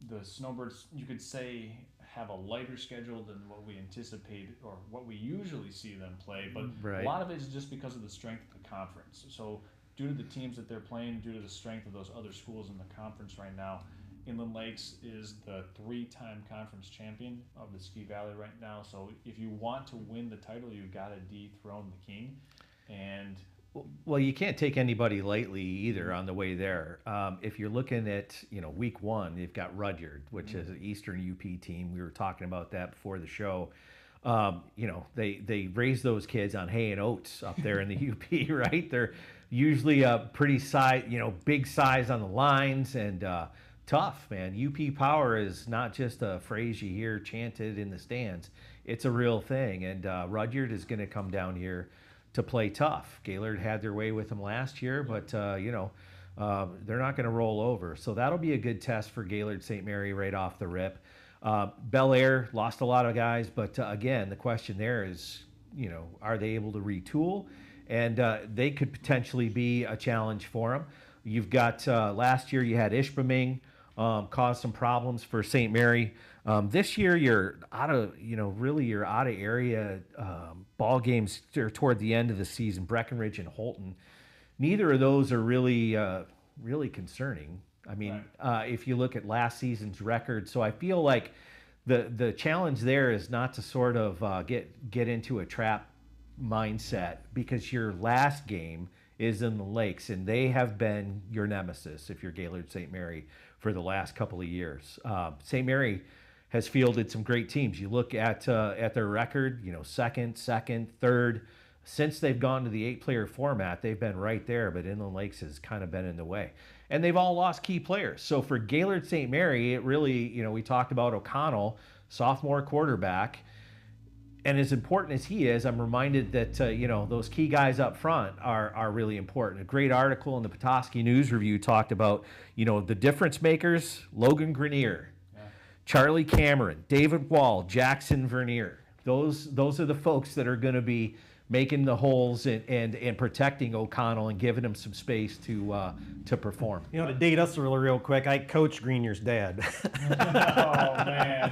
the Snowbirds, you could say, have a lighter schedule than what we anticipate or what we usually see them play, but a lot of it is just because of the strength of the conference. So due to the teams that they're playing, due to the strength of those other schools in the conference right now, Inland Lakes is the 3-time conference champion of the Ski Valley right now. So if you want to win the title, you've got to dethrone the king. And well, you can't take anybody lightly either on the way there. If you're looking at, week one, you've got Rudyard, which is an Eastern UP team. We were talking about that before the show. They raise those kids on hay and oats up there in the UP, right? They're usually pretty big size on the lines and tough, man. UP power is not just a phrase you hear chanted in the stands. It's a real thing, and Rudyard is going to come down here to play tough. Gaylord had their way with them last year, but they're not going to roll over. So that'll be a good test for Gaylord St. Mary right off the rip. Bel Air lost a lot of guys, but again, the question there is, are they able to retool? And they could potentially be a challenge for them. You've got last year you had Ishpeming cause some problems for St. Mary. This year you're out of area ball games toward the end of the season. Breckenridge and Holton, neither of those are really concerning. I mean, if you look at last season's record, so I feel like the challenge there is not to sort of get into a trap mindset, because your last game is in the Lakes, and they have been your nemesis if you're Gaylord St. Mary for the last couple of years. St. Mary has fielded some great teams. You look at their record, second, third. Since they've gone to the 8-player format, they've been right there, but Inland Lakes has kind of been in the way. And they've all lost key players. So for Gaylord St. Mary, it really, we talked about O'Connell, sophomore quarterback. And as important as he is, I'm reminded that, those key guys up front are really important. A great article in the Petoskey News Review talked about, the difference makers: Logan Grenier, Charlie Cameron, David Wall, Jackson Vernier. Those are the folks that are going to be making the holes and protecting O'Connell and giving him some space to perform. To date us real quick, I coached Greenier's dad. Oh, man.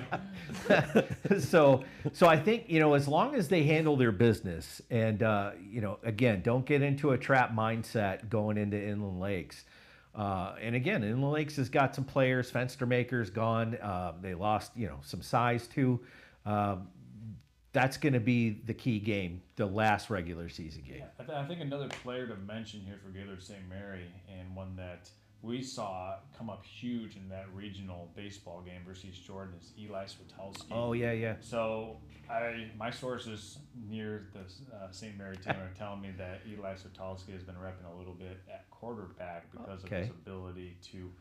So I think, as long as they handle their business and, again, don't get into a trap mindset going into Inland Lakes. And again, Inland Lakes has got some players. Fenstermaker's gone. They lost, some size too. That's going to be the key game, the last regular season game. I think another player to mention here for Gaylord St. Mary, and one that we saw come up huge in that regional baseball game versus East Jordan, is Eli Switowski. Oh, yeah. So my sources near the St. Mary team are telling me that Eli Switowski has been repping a little bit at quarterback because of his ability to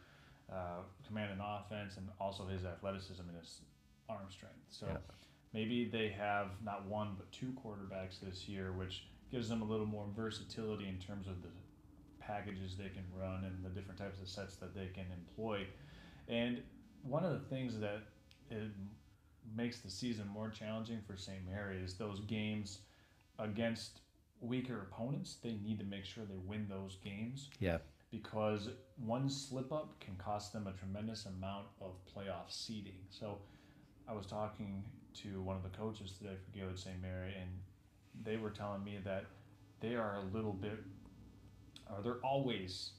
command an offense, and also his athleticism and his arm strength. So maybe they have not one but 2 quarterbacks this year, which gives them a little more versatility in terms of the packages they can run and the different types of sets that they can employ. And one of the things that it makes the season more challenging for St. Mary is those games against weaker opponents. They need to make sure they win those games. Yeah. Because one slip up can cost them a tremendous amount of playoff seeding. So I was talking to one of the coaches today for Gaylord St. Mary, and they were telling me that they are a little bit, or they're always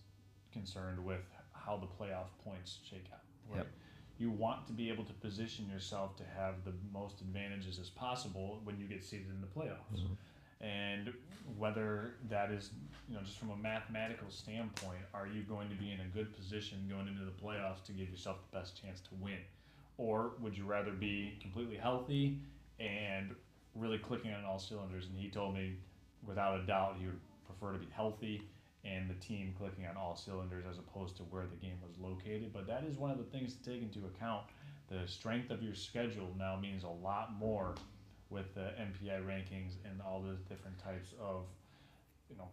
concerned with how the playoff points shake out. Right? Yep. You want to be able to position yourself to have the most advantages as possible when you get seeded in the playoffs. Mm-hmm. And whether that is, just from a mathematical standpoint, are you going to be in a good position going into the playoffs to give yourself the best chance to win? Or would you rather be completely healthy and really clicking on all cylinders? And he told me, without a doubt, he would prefer to be healthy and the team clicking on all cylinders as opposed to where the game was located. But that is one of the things to take into account. The strength of your schedule now means a lot more with the MPI rankings and all the different types of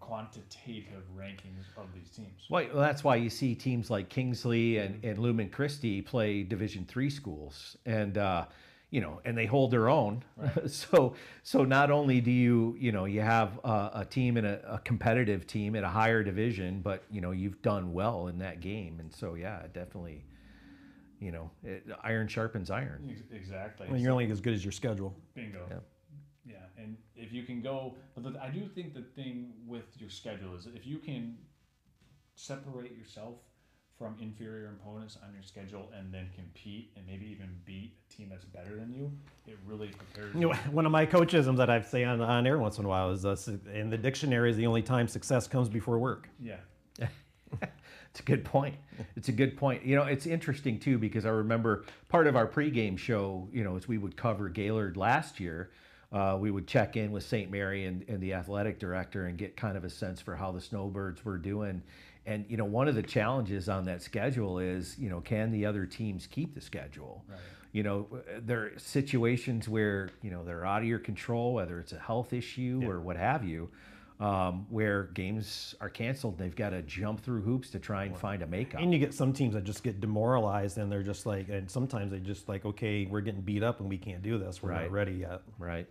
quantitative rankings of these teams. Well, that's why you see teams like Kingsley and Lumen Christi play Division III schools, and and they hold their own. Right. So not only do you have a team and a competitive team at a higher division, but you've done well in that game, and so definitely, iron sharpens iron. Exactly. Well, you're only as good as your schedule. Bingo. Yeah, and if you can go, but I do think the thing with your schedule is if you can separate yourself from inferior opponents on your schedule and then compete and maybe even beat a team that's better than you, it really prepares you. One of my coachisms that I say on air once in a while is, in the dictionary is the only time success comes before work. Yeah. It's a good point. It's a good point. It's interesting too, because I remember part of our pregame show, as we would cover Gaylord last year, we would check in with St. Mary and the athletic director and get kind of a sense for how the Snowbirds were doing. And, one of the challenges on that schedule is, can the other teams keep the schedule? Right. There are situations where, they're out of your control, whether it's a health issue or what have you, where games are canceled. They've got to jump through hoops to try and find a makeup. And you get some teams that just get demoralized, and they're just like, and sometimes they just like, okay, we're getting beat up and we can't do this. We're not ready yet. Right.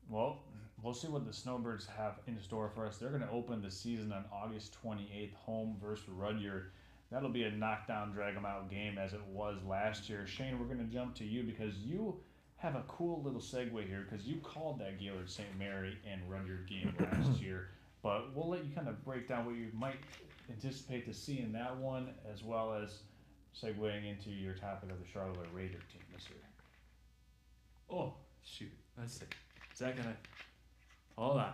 Well, we'll see what the Snowbirds have in store for us. They're going to open the season on August 28th, home versus Rudyard. That'll be a knockdown, drag 'em out game as it was last year. Shane, we're going to jump to you because you have a cool little segue here because you called that Gaylord St. Mary and Rudyard game last year. But we'll let you kind of break down what you might anticipate to see in that one, as well as segueing into your topic of the Charlotte Raider team this year. Oh, shoot. Let's see. Is that going to... Hold on.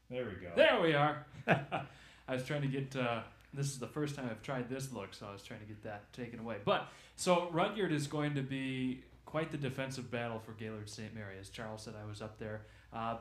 There we go. There we are. I was trying to get... this is the first time I've tried this look, so I was trying to get that taken away. But, so Rudyard is going to be quite the defensive battle for Gaylord St. Mary. As Charles said, I was up there.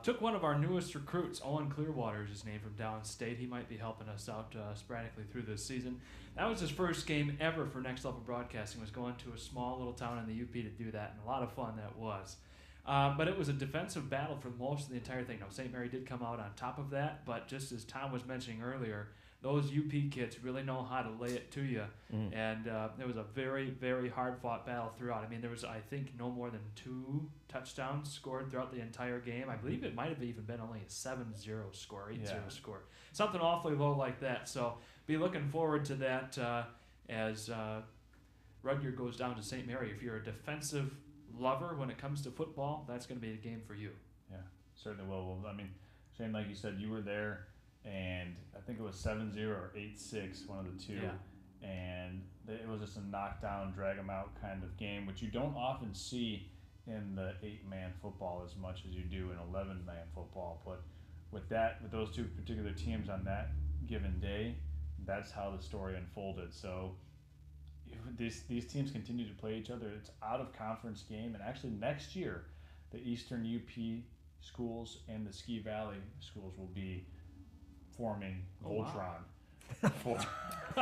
Took one of our newest recruits, Owen Clearwater is his name, from downstate. He might be helping us out sporadically through this season. That was his first game ever for Next Level Broadcasting, was going to a small little town in the UP to do that, and a lot of fun that was. But it was a defensive battle for most of the entire thing. Now, St. Mary did come out on top of that, but just as Tom was mentioning earlier, those UP kids really know how to lay it to you. And it was a very, very hard-fought battle throughout. I mean, there was, I think, no more than 2 touchdowns scored throughout the entire game. I believe it might have even been only a 7-0 score, 8-0 score. Something awfully low like that. So be looking forward to that as Rudyard goes down to St. Mary. If you're a defensive lover when it comes to football, that's going to be a game for you. Yeah, certainly will. Well, I mean, Shane, like you said, you were there, and I think it was 7-0 or 8-6, one of the two. Yeah. And it was just a knockdown, drag 'em out kind of game, which you don't often see in the 8-man football as much as you do in 11-man football. But with those two particular teams on that given day, that's how the story unfolded. So if these teams continue to play each other. It's out of conference game, and actually next year, the Eastern UP schools and the Ski Valley schools will be forming Voltron. Wow.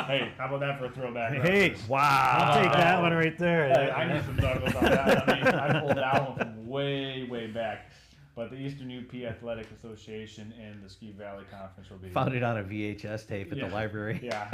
Hey, how about that for a throwback? Hey, wow! I'll take that one right there. Hey, I need some Douglas on that. I mean, I pulled that one from way back. But the Eastern UP Athletic Association and the Ski Valley Conference will be found it on a VHS tape at the library. Yeah,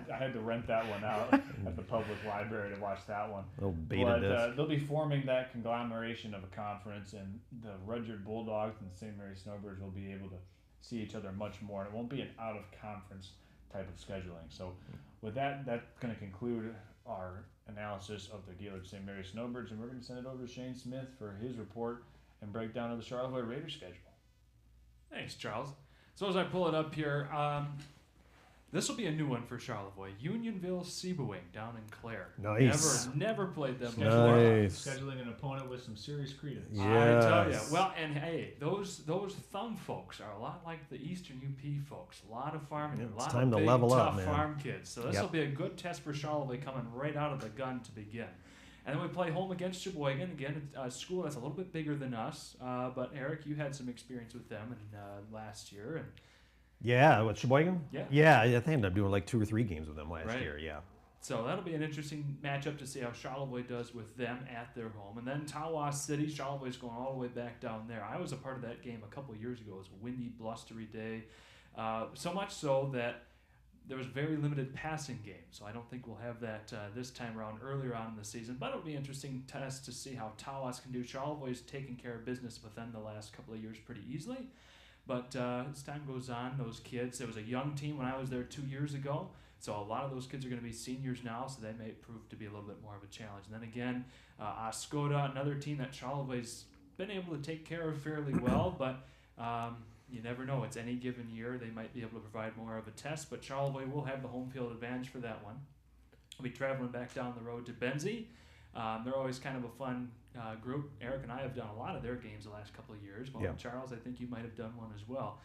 I had to rent that one out at the public library to watch that one. Little beta disc. They'll be forming that conglomeration of a conference, and the Rudyard Bulldogs and the St. Mary Snowbirds will be able to see each other much more, and it won't be an out-of-conference type of scheduling. So with that, that's going to conclude our analysis of the Gaylord St. Mary Snowbirds, and we're going to send it over to Shane Smith for his report and breakdown of the Charlevoix Raiders schedule. Thanks, Charles. So as I pull it up here, this will be a new one for Charlevoix. Unionville Seaboing down in Clare. Nice. Never played them before. Nice. Scheduling an opponent with some serious credence. Yes. I tell you. Well, and hey, those thumb folks are a lot like the Eastern UP folks. A lot of farming, Yep, a it's lot time of to big, level up, tough man. farm kids. So this will be a good test for Charlevoix coming right out of the gun to begin. And then we play home against Sheboygan. Again, a school that's a little bit bigger than us. But Eric, you had some experience with them last year. And Yeah, what, Sheboygan? Yeah. Yeah, I think I ended up doing like 2 or 3 games with them last Right. year, yeah. so that'll be an interesting matchup to see how Charlevoix does with them at their home. And then Tawas City, Charlevoix's going all the way back down there. I was a part of that game a couple of years ago. It was a windy, blustery day. So much so that there was very limited passing game, so I don't think we'll have that this time around earlier on in the season. But it'll be an interesting test to see how Tawas can do. Charlevoix's taken care of business with them the last couple of years pretty easily. But as time goes on, those kids, it was a young team when I was there 2 years ago, so a lot of those kids are going to be seniors now, so they may prove to be a little bit more of a challenge. And then again, Oscoda, another team that Charlevoix's been able to take care of fairly well, but you never know. It's any given year. They might be able to provide more of a test, but Charlevoix will have the home field advantage for that one. I'll be traveling back down the road to Benzie. They're always kind of a fun group. Eric and I have done a lot of their games the last couple of years. Well, Yeah. Charles, I think you might have done one as well.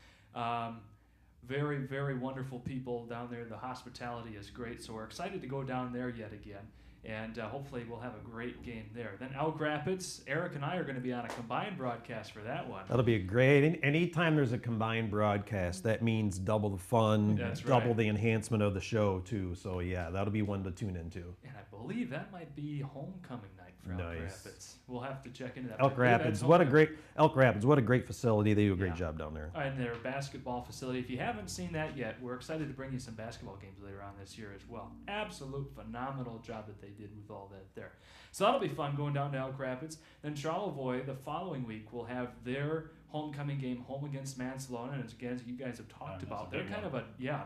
Very, very wonderful people down there. The hospitality is great, so we're excited to go down there yet again. And hopefully we'll have a great game there. Then Elk Rapids, Eric and I are going to be on a combined broadcast for that one. That'll be great. Anytime there's a combined broadcast, that means double the fun, That's double right. the enhancement of the show too. So yeah, that'll be one to tune into. And I believe that might be homecoming night for Elk Nice. Rapids. We'll have to check into that. Elk I believe that's Rapids, what a homecoming. great Elk Rapids, what a great facility. They do a great Yeah. job down there. And their basketball facility. If you haven't seen that yet, we're excited to bring you some basketball games later on this year as well. Absolute phenomenal job that they did with all that there. So that'll be fun going down to Elk Rapids. Then Charlevoix the following week will have their homecoming game home against Mansalona, and as you guys have talked that's about, a they're big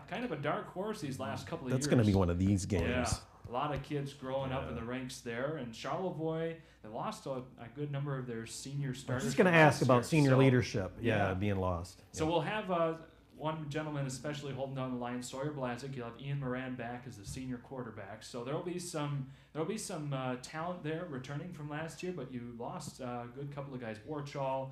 kind of a dark horse these last couple of years. That's going to be one of these games. Yeah, a lot of kids growing up in Yeah. the ranks there, and Charlevoix, they lost a good number of their senior I was starters. just going to from ask last about year. senior So- leadership. yeah. Being lost. So Yeah. we'll have one gentleman especially holding down the line, Sawyer Blazik. You'll have Ian Moran back as the senior quarterback. So there'll be some talent there returning from last year, but you lost a good couple of guys, Warchall,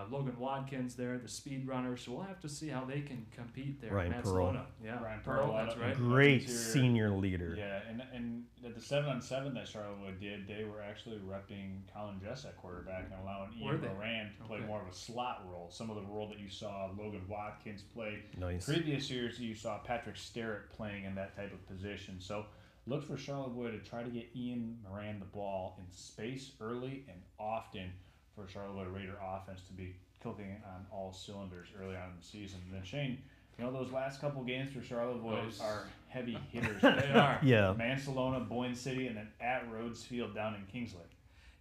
Logan Watkins there, the speed runner. So we'll have to see how they can compete there. Ryan in Pearl. Mansalona. Yeah, Ryan Pearl, Pearl, that's right. Great Interior. senior leader. Yeah, and at the 7-on-7 that Charlotte did, they were actually repping Colin Jess at quarterback and allowing Were Ian they? Moran to play Okay. more of a slot role. Some of the role that you saw Logan Watkins play. Nice. Previous years, you saw Patrick Sterrett playing in that type of position. So look for Charlevoix to try to get Ian Moran the ball in space early and often for Charlevoix Raider offense to be clicking on all cylinders early on in the season. And then Shane, those last couple games for Charlevoix Those- are heavy hitters. They are. Yeah. Mansalona, Boyne City, and then at Rhodes Field down in Kingsley.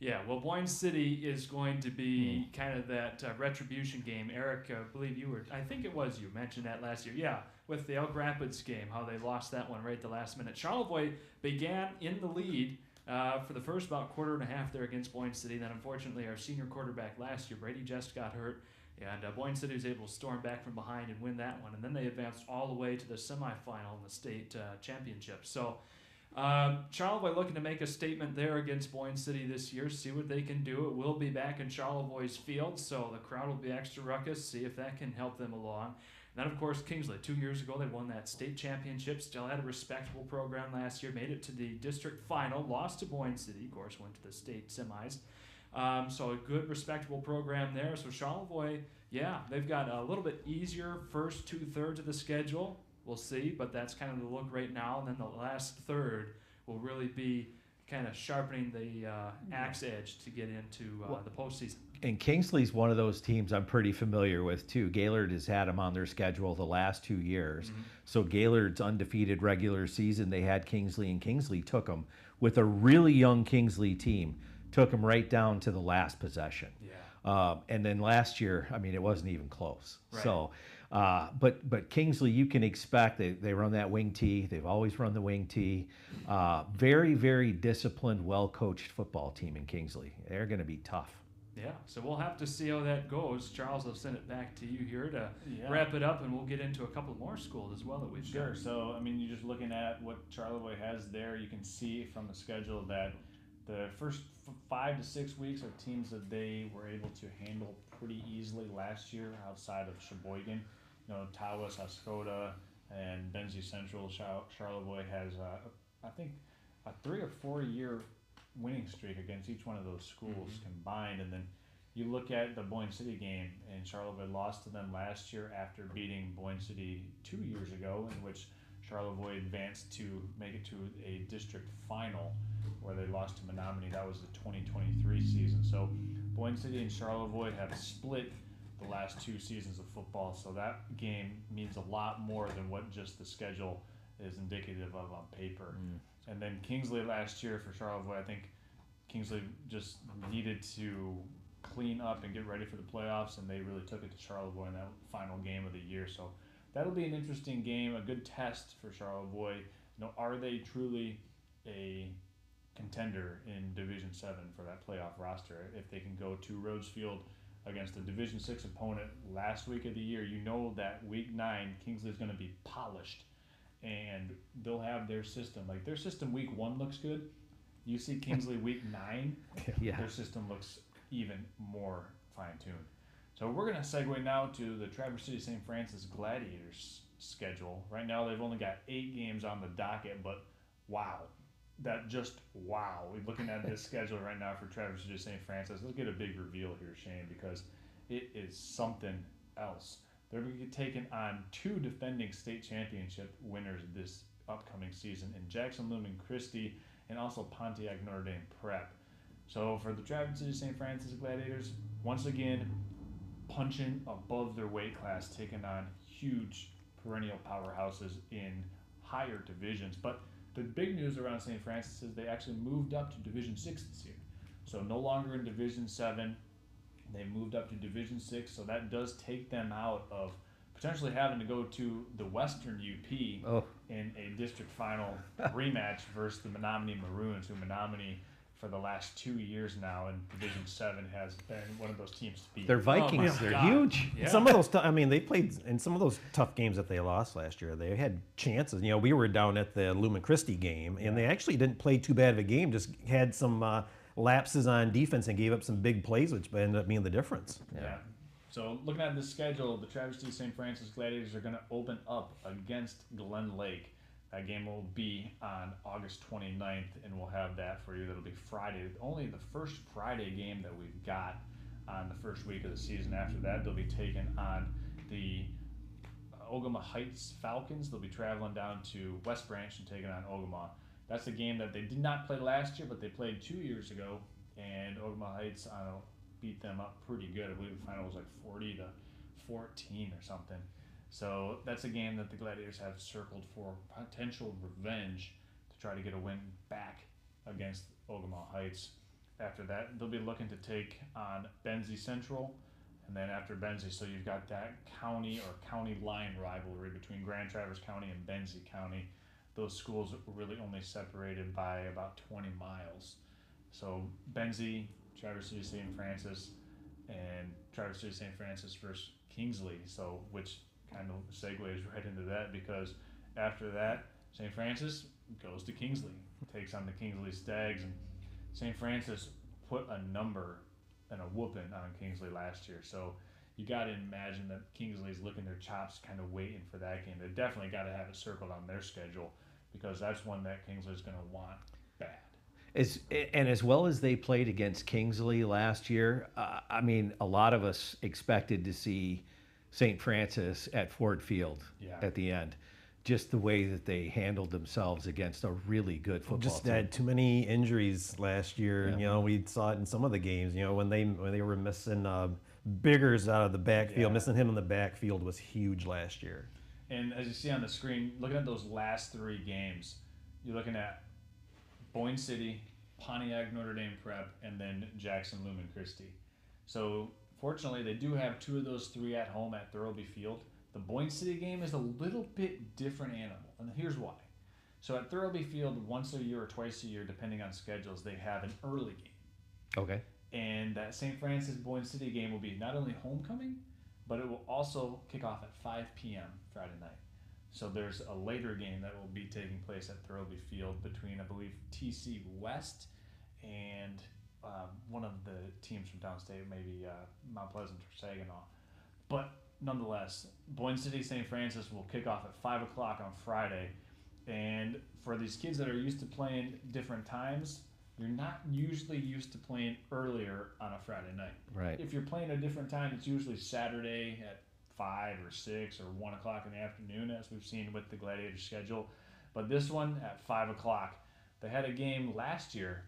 Yeah, well, Boyne City is going to be kind of that retribution game. Eric, I believe I think it was you mentioned that last year. Yeah, with the Elk Rapids game, how they lost that one right at the last minute. Charlevoix began in the lead for the first about quarter and a half there against Boyne City. Then, unfortunately, our senior quarterback last year, Brady Just, got hurt. And Boyne City was able to storm back from behind and win that one. And then they advanced all the way to the semifinal in the state championship. So Charlevoix looking to make a statement there against Boyne City this year, see what they can do. It will be back in Charlevoix's field, so the crowd will be extra ruckus, see if that can help them along. And then, of course, Kingsley. 2 years ago, they won that state championship, still had a respectable program last year, made it to the district final, lost to Boyne City, of course, went to the state semis. So a good, respectable program there. So Charlevoix, yeah, they've got a little bit easier first 2/3 of the schedule. We'll see, but that's kind of the look right now. And then the last third will really be kind of sharpening the axe edge to get into the postseason. And Kingsley's one of those teams I'm pretty familiar with too. Gaylord has had them on their schedule the last 2 years. So Gaylord's undefeated regular season, they had Kingsley, and Kingsley took them with a really young Kingsley team. Took them right down to the last possession. Yeah. And then last year, I mean, it wasn't even close. Right. So, but Kingsley, you can expect they run that wing tee. They've always run the wing tee. Very, very disciplined, well-coached football team in Kingsley. They're going to be tough. Yeah, so we'll have to see how that goes. Charles, I'll send it back to you here to Yeah. wrap it up, and we'll get into a couple more schools as well that we've Sure. got. So, I mean, you're just looking at what Charlevoix has there. You can see from the schedule that the first 5 to 6 weeks are teams that they were able to handle pretty easily last year outside of Sheboygan. Tawas, Oscoda, and Benzie Central. Charlevoix has, I think, a 3 or 4 year winning streak against each one of those schools combined. And then you look at the Boyne City game, and Charlevoix lost to them last year after beating Boyne City 2 years ago, in which Charlevoix advanced to make it to a district final where they lost to Menominee. That was the 2023 season. So Boyne City and Charlevoix have split the last 2 seasons of football. So that game means a lot more than what just the schedule is indicative of on paper. And then Kingsley last year for Charlevoix, I think Kingsley just needed to clean up and get ready for the playoffs, and they really took it to Charlevoix in that final game of the year. So that'll be an interesting game, a good test for Charlevoix. Are they truly a contender in Division 7 for that playoff roster? If they can go to Rhodes Field against a Division 6 opponent last week of the year, that week 9 Kingsley is going to be polished, and they'll have their system. Like their system week 1 looks good. You see Kingsley week 9, Yeah. their system looks even more fine-tuned. So we're going to segue now to the Traverse City St. Francis Gladiators schedule. Right now they've only got 8 games on the docket, but wow. Wow. We're looking at this schedule right now for Traverse City St. Francis. Let's get a big reveal here, Shane, because it is something else. They're going to get taken on 2 defending state championship winners this upcoming season in Jackson Lumen Christi and also Pontiac Notre Dame Prep. So for the Traverse City St. Francis Gladiators, once again, punching above their weight class, taking on huge perennial powerhouses in higher divisions. But the big news around St. Francis is they actually moved up to Division 6 this year. So no longer in Division 7. They moved up to Division 6, so that does take them out of potentially having to go to the Western UP in a district final rematch versus the Menominee Maroons, who Menominee for the last 2 years now in Division 7 has been one of those teams to beat. They're Vikings. my They're God. huge. Yeah. Some of those, they played in some of those tough games that they lost last year. They had chances. We were down at the Lumen Christi game, and they actually didn't play too bad of a game. Just had some lapses on defense and gave up some big plays, which ended up being the difference. Yeah. So looking at the schedule, the Traverse City St. Francis Gladiators are going to open up against Glen Lake. That game will be on August 29th, and we'll have that for you. That'll be Friday. Only the first Friday game that we've got on the first week of the season. After that, they'll be taking on the Ogama Heights Falcons. They'll be traveling down to West Branch and taking on Ogama. That's a game that they did not play last year, but they played 2 years ago, and Ogama Heights beat them up pretty good. I believe the final was like 40-14 or something. So that's a game that the Gladiators have circled for potential revenge to try to get a win back against Ogama Heights. After that, they'll be looking to take on Benzie Central, and then after Benzie, so you've got that county or county line rivalry between Grand Traverse County and Benzie County. Those schools are really only separated by about 20 miles. So Benzie, Traverse City St. Francis, and Traverse City St. Francis versus Kingsley. So which kind of segues right into that, because after that, St. Francis goes to Kingsley, takes on the Kingsley Stags, and St. Francis put a number and a whooping on Kingsley last year. So you got to imagine that Kingsley's licking their chops, kind of waiting for that game. They definitely got to have it circled on their schedule, because that's one that Kingsley's going to want bad. As well as they played against Kingsley last year, a lot of us expected to see St. Francis at Ford Field at the end. Just the way that they handled themselves against a really good football Just team. had too many injuries last year. Yeah. We saw it in some of the games. When they were missing Biggers out of the backfield, missing him in the backfield was huge last year. And as you see on the screen, looking at those last 3 games, you're looking at Boyne City, Pontiac Notre Dame Prep, and then Jackson Lumen Christi. So fortunately, they do have 2 of those 3 at home at Thurlby Field. The Boyne City game is a little bit different animal, and here's why. So at Thurlby Field, once a year or twice a year, depending on schedules, they have an early game. Okay. And that St. Francis Boyne City game will be not only homecoming, but it will also kick off at 5 p.m. Friday night. So there's a later game that will be taking place at Thurlby Field between, I believe, TC West and one of the teams from downstate, maybe Mount Pleasant or Saginaw. But nonetheless, Boyne City St. Francis will kick off at 5 o'clock on Friday. And for these kids that are used to playing different times, you're not usually used to playing earlier on a Friday night. Right. If you're playing a different time, it's usually Saturday at 5 or 6 or 1 o'clock in the afternoon, as we've seen with the Gladiator schedule. But this one at 5 o'clock. They had a game last year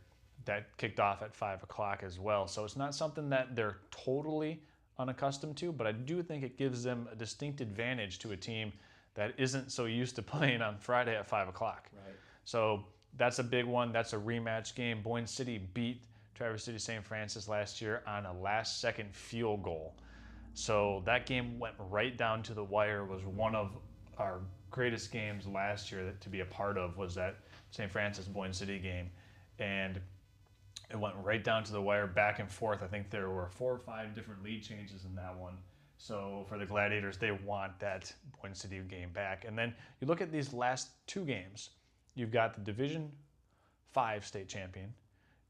that kicked off at 5 o'clock as well. So it's not something that they're totally unaccustomed to, but I do think it gives them a distinct advantage to a team that isn't so used to playing on Friday at 5 o'clock. Right. So that's a big one. That's a rematch game. Boyne City beat Traverse City St. Francis last year on a last-second field goal. So that game went right down to the wire. It was one of our greatest games last year to be a part of, was that St. Francis Boyne City game. And it went right down to the wire, back and forth. I think there were 4 or 5 different lead changes in that one. So for the Gladiators, they want that Boyne City game back. And then you look at these last two games. You've got the Division 5 state champion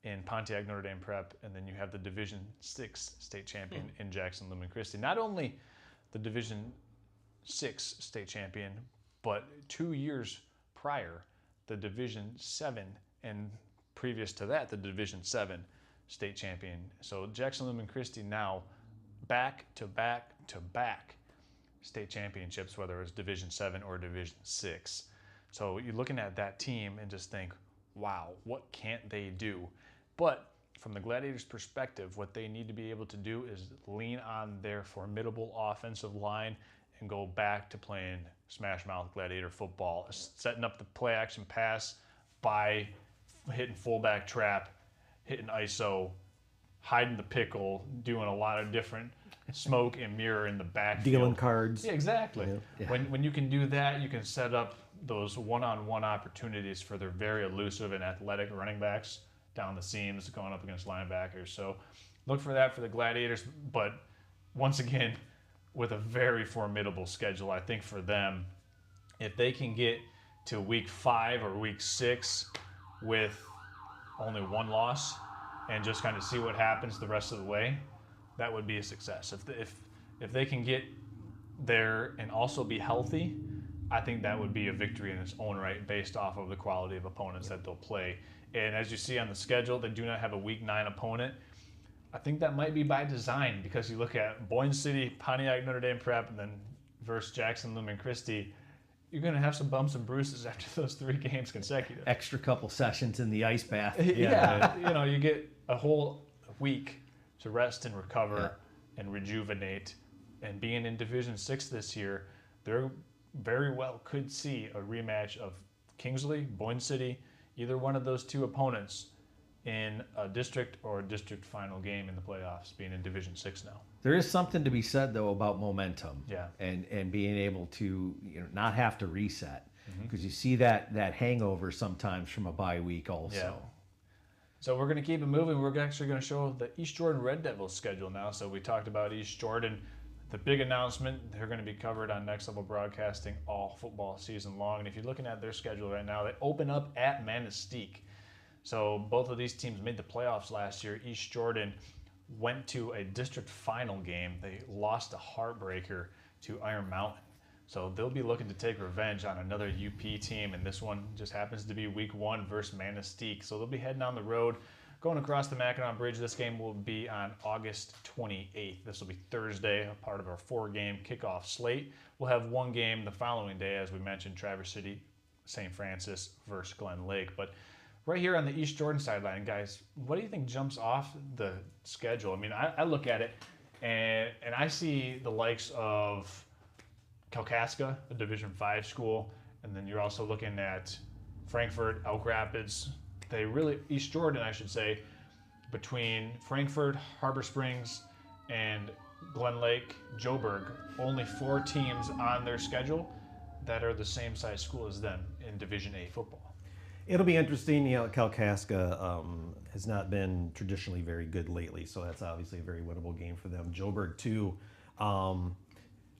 in Pontiac Notre Dame Prep, and then you have the Division 6 state champion in Jackson Lumen Christi. Not only the Division 6 state champion, but 2 years prior, the Division 7, and previous to that, the Division 7 state champion. So Jackson Lumen Christi now back to back to back state championships, whether it's Division 7 or Division 6. So you're looking at that team and just think, wow, what can't they do? But from the Gladiators' perspective, what they need to be able to do is lean on their formidable offensive line and go back to playing smash mouth Gladiator football, setting up the play action pass by hitting fullback trap, hitting ISO, hiding the pickle, doing a lot of different smoke and mirror in the backfield. Dealing cards. Yeah, exactly. Yeah. When you can do that, you can set up those one-on-one opportunities for their very elusive and athletic running backs down the seams going up against linebackers. So look for that for the Gladiators. But once again, with a very formidable schedule, I think for them, if they can get to week 5 or week 6 with only one loss and just kind of see what happens the rest of the way, that would be a success. If they can get there and also be healthy, I think that would be a victory in its own right based off of the quality of opponents that they'll play. And as you see on the schedule, they do not have a week 9 opponent. I think that might be by design because you look at Boyne City, Pontiac Notre Dame Prep, and then versus Jackson Lumen Christi, you're going to have some bumps and bruises after those 3 games consecutive. Extra couple sessions in the ice bath. Yeah, you get a whole week to rest and recover and rejuvenate. And being in Division 6 this year, they're very well could see a rematch of Kingsley, Boyne City, either one of those 2 opponents in a district or a district final game in the playoffs, being in Division 6 now. There is something to be said though about momentum, Yeah. and being able to not have to reset, because you see that hangover sometimes from a bye week also. Yeah. So we're going to keep it moving. We're actually going to show the East Jordan Red Devils schedule now. So we talked about East Jordan. The big announcement, they're going to be covered on Next Level Broadcasting all football season long. And if you're looking at their schedule right now, they open up at Manistee. So both of these teams made the playoffs last year. East Jordan went to a district final game. They lost a heartbreaker to Iron Mountain. So they'll be looking to take revenge on another UP team, and this one just happens to be week 1 versus Manistee. So they'll be heading on the road, going across the Mackinac Bridge. This game will be on August 28th. This will be Thursday, a part of our 4-game kickoff slate. We'll have 1 game the following day, as we mentioned, Traverse City, St. Francis versus Glen Lake. But right here on the East Jordan sideline, guys, what do you think jumps off the schedule? I mean, I look at it, and I see the likes of Kalkaska, a Division 5 school, and then you're also looking at Frankfort, Elk Rapids. East Jordan, I should say, between Frankfort, Harbor Springs, and Glen Lake, Joburg, only 4 teams on their schedule that are the same size school as them in Division A football. It'll be interesting. Kalkaska has not been traditionally very good lately, so that's obviously a very winnable game for them. Joburg, too,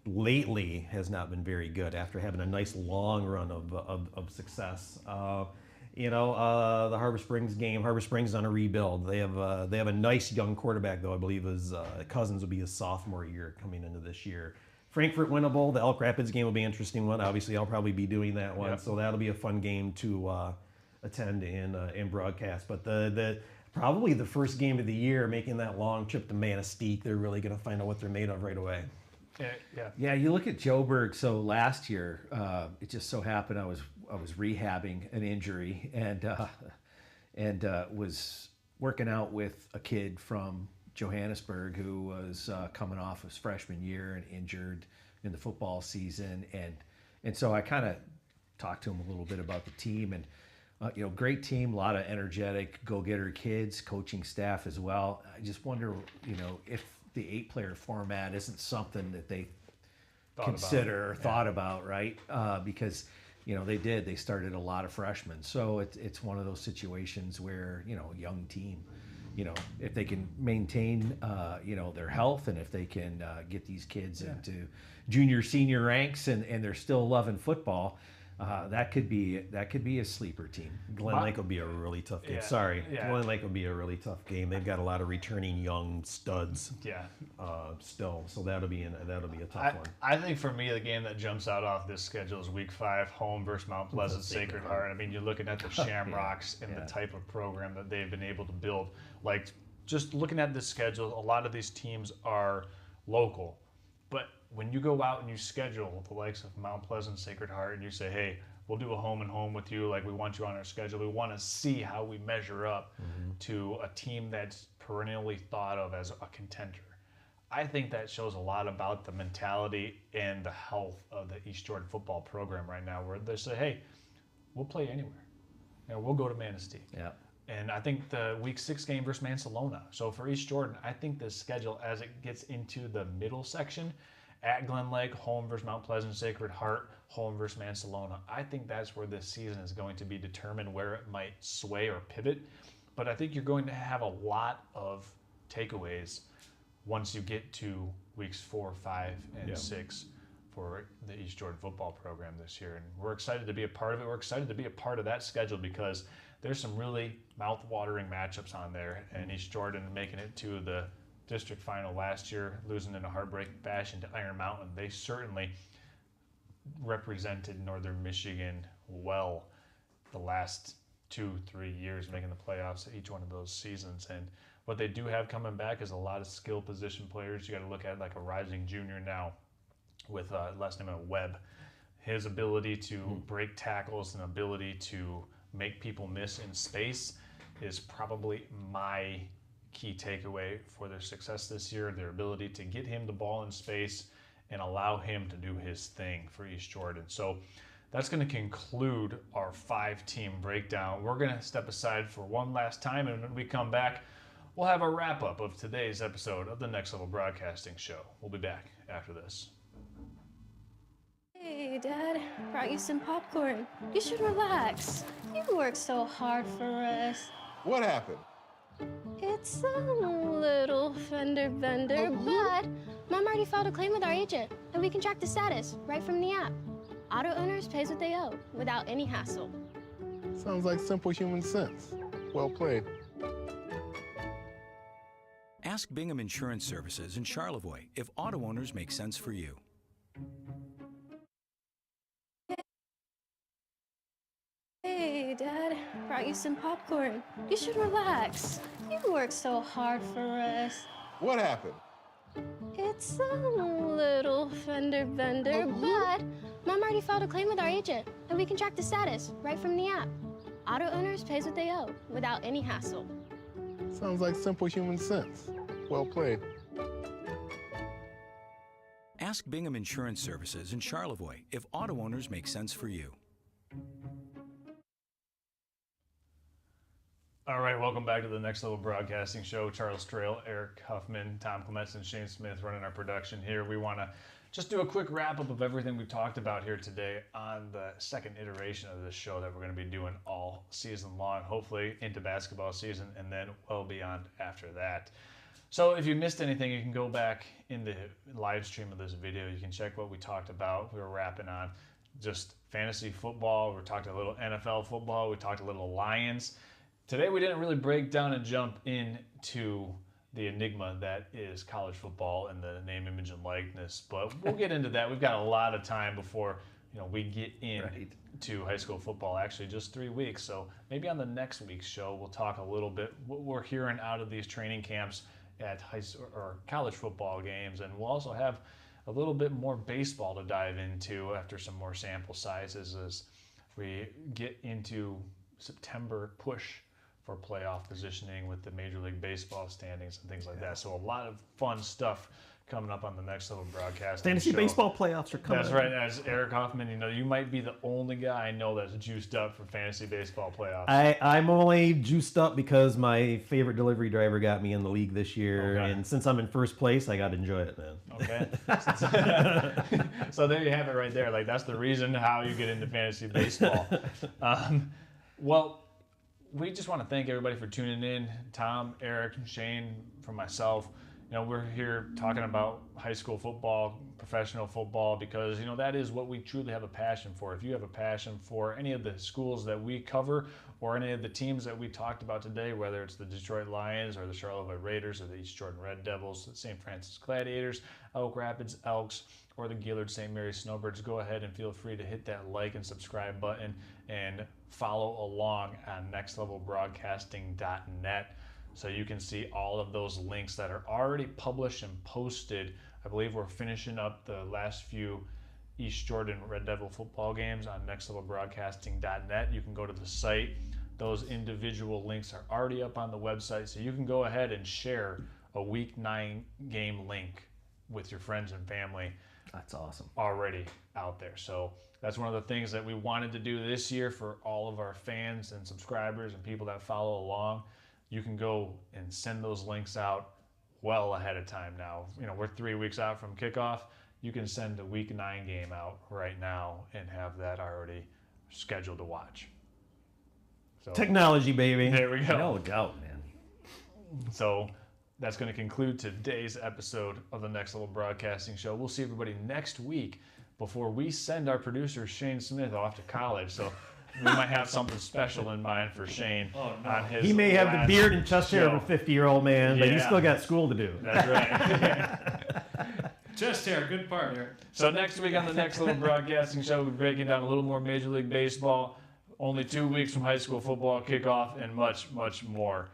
lately has not been very good after having a nice long run of success. The Harbor Springs game. Harbor Springs is on a rebuild. They have a nice young quarterback, though. I believe his Cousins will be his sophomore year coming into this year. Frankfort winnable. The Elk Rapids game will be an interesting one. Obviously, I'll probably be doing that one, so that'll be a fun game to attend and broadcast. But the probably the first game of the year, making that long trip to Manistee, they're really going to find out what they're made of right away. Yeah. You look at Joburg. So last year, it just so happened I was rehabbing an injury and was working out with a kid from Johannesburg who was coming off his freshman year and injured in the football season, and so I kind of talked to him a little bit about the team, and great team, a lot of energetic go-getter kids, coaching staff as well. I just wonder, if the 8-player format isn't something that they thought about, right? Because they started a lot of freshmen, so it's one of those situations where a young team if they can maintain, their health, and if they can get these kids into junior, senior ranks, and they're still loving football, that could be a sleeper team. Glen Lake will be a really tough game. Glen Lake will be a really tough game. They've got a lot of returning young studs. Still, so that'll be a tough one. I think for me, the game that jumps out off this schedule is Week 5, home versus Mount Pleasant Sacred Heart. I mean, you're looking at the Shamrocks and the type of program that they've been able to build. Like, just looking at this schedule, a lot of these teams are local. But when you go out and you schedule the likes of Mount Pleasant Sacred Heart and you say, hey, we'll do a home and home with you, like we want you on our schedule. We want to see how we measure up to a team that's perennially thought of as a contender. I think that shows a lot about the mentality and the health of the East Jordan football program right now, where they say, hey, we'll play anywhere. We'll go to Manistee. Yeah. And I think the Week 6 game versus Mansalona. So for East Jordan, I think the schedule, as it gets into the middle section, at Glen Lake, home versus Mount Pleasant Sacred Heart, home versus Mansalona, I think that's where this season is going to be determined, where it might sway or pivot. But I think you're going to have a lot of takeaways once you get to weeks 4, 5, and 6 for the East Jordan football program this year. And we're excited to be a part of it. We're excited to be a part of that schedule because there's some really mouth-watering matchups on there. And East Jordan making it to the district final last year, losing in a heartbreaking fashion to Iron Mountain. They certainly represented Northern Michigan well the last 2-3 years, making the playoffs each one of those seasons. And what they do have coming back is a lot of skill position players. You got to look at like a rising junior now with last name of Webb. His ability to break tackles and ability to make people miss in space is probably my key takeaway for their success this year. Their ability to get him the ball in space and allow him to do his thing for East Jordan. So that's going to conclude our 5-team breakdown. We're going to step aside for one last time, and when we come back, we'll have a wrap-up of today's episode of the Next Level Broadcasting Show. We'll be back after this. Hey, Dad, brought you some popcorn. You should relax. You worked so hard for us. What happened? It's a little fender bender, but Mom already filed a claim with our agent, and we can track the status right from the app. Auto owners pays what they owe without any hassle. Sounds like simple human sense. Well played. Ask Bingham Insurance Services in Charlevoix if auto owners make sense for you. Hey, Dad, brought you some popcorn. You should relax. You worked so hard for us. What happened? It's a little fender bender, but Mom already filed a claim with our agent, and we can track the status right from the app. Auto owners pays what they owe without any hassle. Sounds like simple human sense. Well played. Ask Bingham Insurance Services in Charlevoix if auto owners make sense for you. All right, welcome back to the Next Level Broadcasting Show. Charles Trail, Eric Huffman, Tom Clements, and Shane Smith running our production here. We want to just do a quick wrap-up of everything we've talked about here today on the second iteration of this show that we're going to be doing all season long, hopefully into basketball season and then well beyond after that. So if you missed anything, you can go back in the live stream of this video. You can check what we talked about. We were wrapping on just fantasy football. We talked a little NFL football. We talked a little Lions. Today we didn't really break down and jump into the enigma that is college football and the name, image, and likeness, but we'll get into that. We've got a lot of time before we get into high school football. Actually, just 3 weeks. So maybe on the next week's show we'll talk a little bit what we're hearing out of these training camps at high school or college football games, and we'll also have a little bit more baseball to dive into after some more sample sizes as we get into September push for playoff positioning with the Major League Baseball standings and things like that. So a lot of fun stuff coming up on the Next Level Broadcasting Fantasy show. baseball playoffs are coming. That's right. As Eric Hoffman, you might be the only guy I know that's juiced up for fantasy baseball playoffs. I'm only juiced up because my favorite delivery driver got me in the league this year, and since I'm in first place, I got to enjoy it, man. Okay. So there you have it right there. Like, that's the reason how you get into fantasy baseball. Well, we just want to thank everybody for tuning in. Tom, Eric, Shane, from myself. We're here talking about high school football, professional football, because, that is what we truly have a passion for. If you have a passion for any of the schools that we cover or any of the teams that we talked about today, whether it's the Detroit Lions or the Charlotte Raiders or the East Jordan Red Devils, the St. Francis Gladiators, Elk Rapids Elks, or the Gaylord St. Mary's Snowbirds, go ahead and feel free to hit that like and subscribe button and follow along on nextlevelbroadcasting.net. So you can see all of those links that are already published and posted. I believe we're finishing up the last few East Jordan Red Devil football games on nextlevelbroadcasting.net. You can go to the site. Those individual links are already up on the website, so you can go ahead and share a Week 9 game link with your friends and family. That's awesome. Already out there. So that's one of the things that we wanted to do this year for all of our fans and subscribers and people that follow along. You can go and send those links out well ahead of time now. We're 3 weeks out from kickoff. You can send a Week 9 game out right now and have that already scheduled to watch. So, Technology, baby. there we go. No doubt, man. So that's going to conclude today's episode of the Next Level Broadcasting Show. We'll see everybody next week before we send our producer Shane Smith off to college. So we might have something special in mind for Shane on his He may have the last beard and chest hair of a show. 50-year-old man, but he's Yeah. still got school to do. That's right. Chest hair, good part here. So next week on the Next Level Broadcasting Show, we'll be breaking down a little more Major League Baseball, only 2 weeks from high school football kickoff, and much, much more.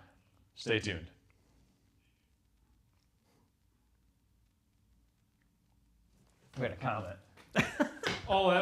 Stay tuned. We had a comment. Oh, that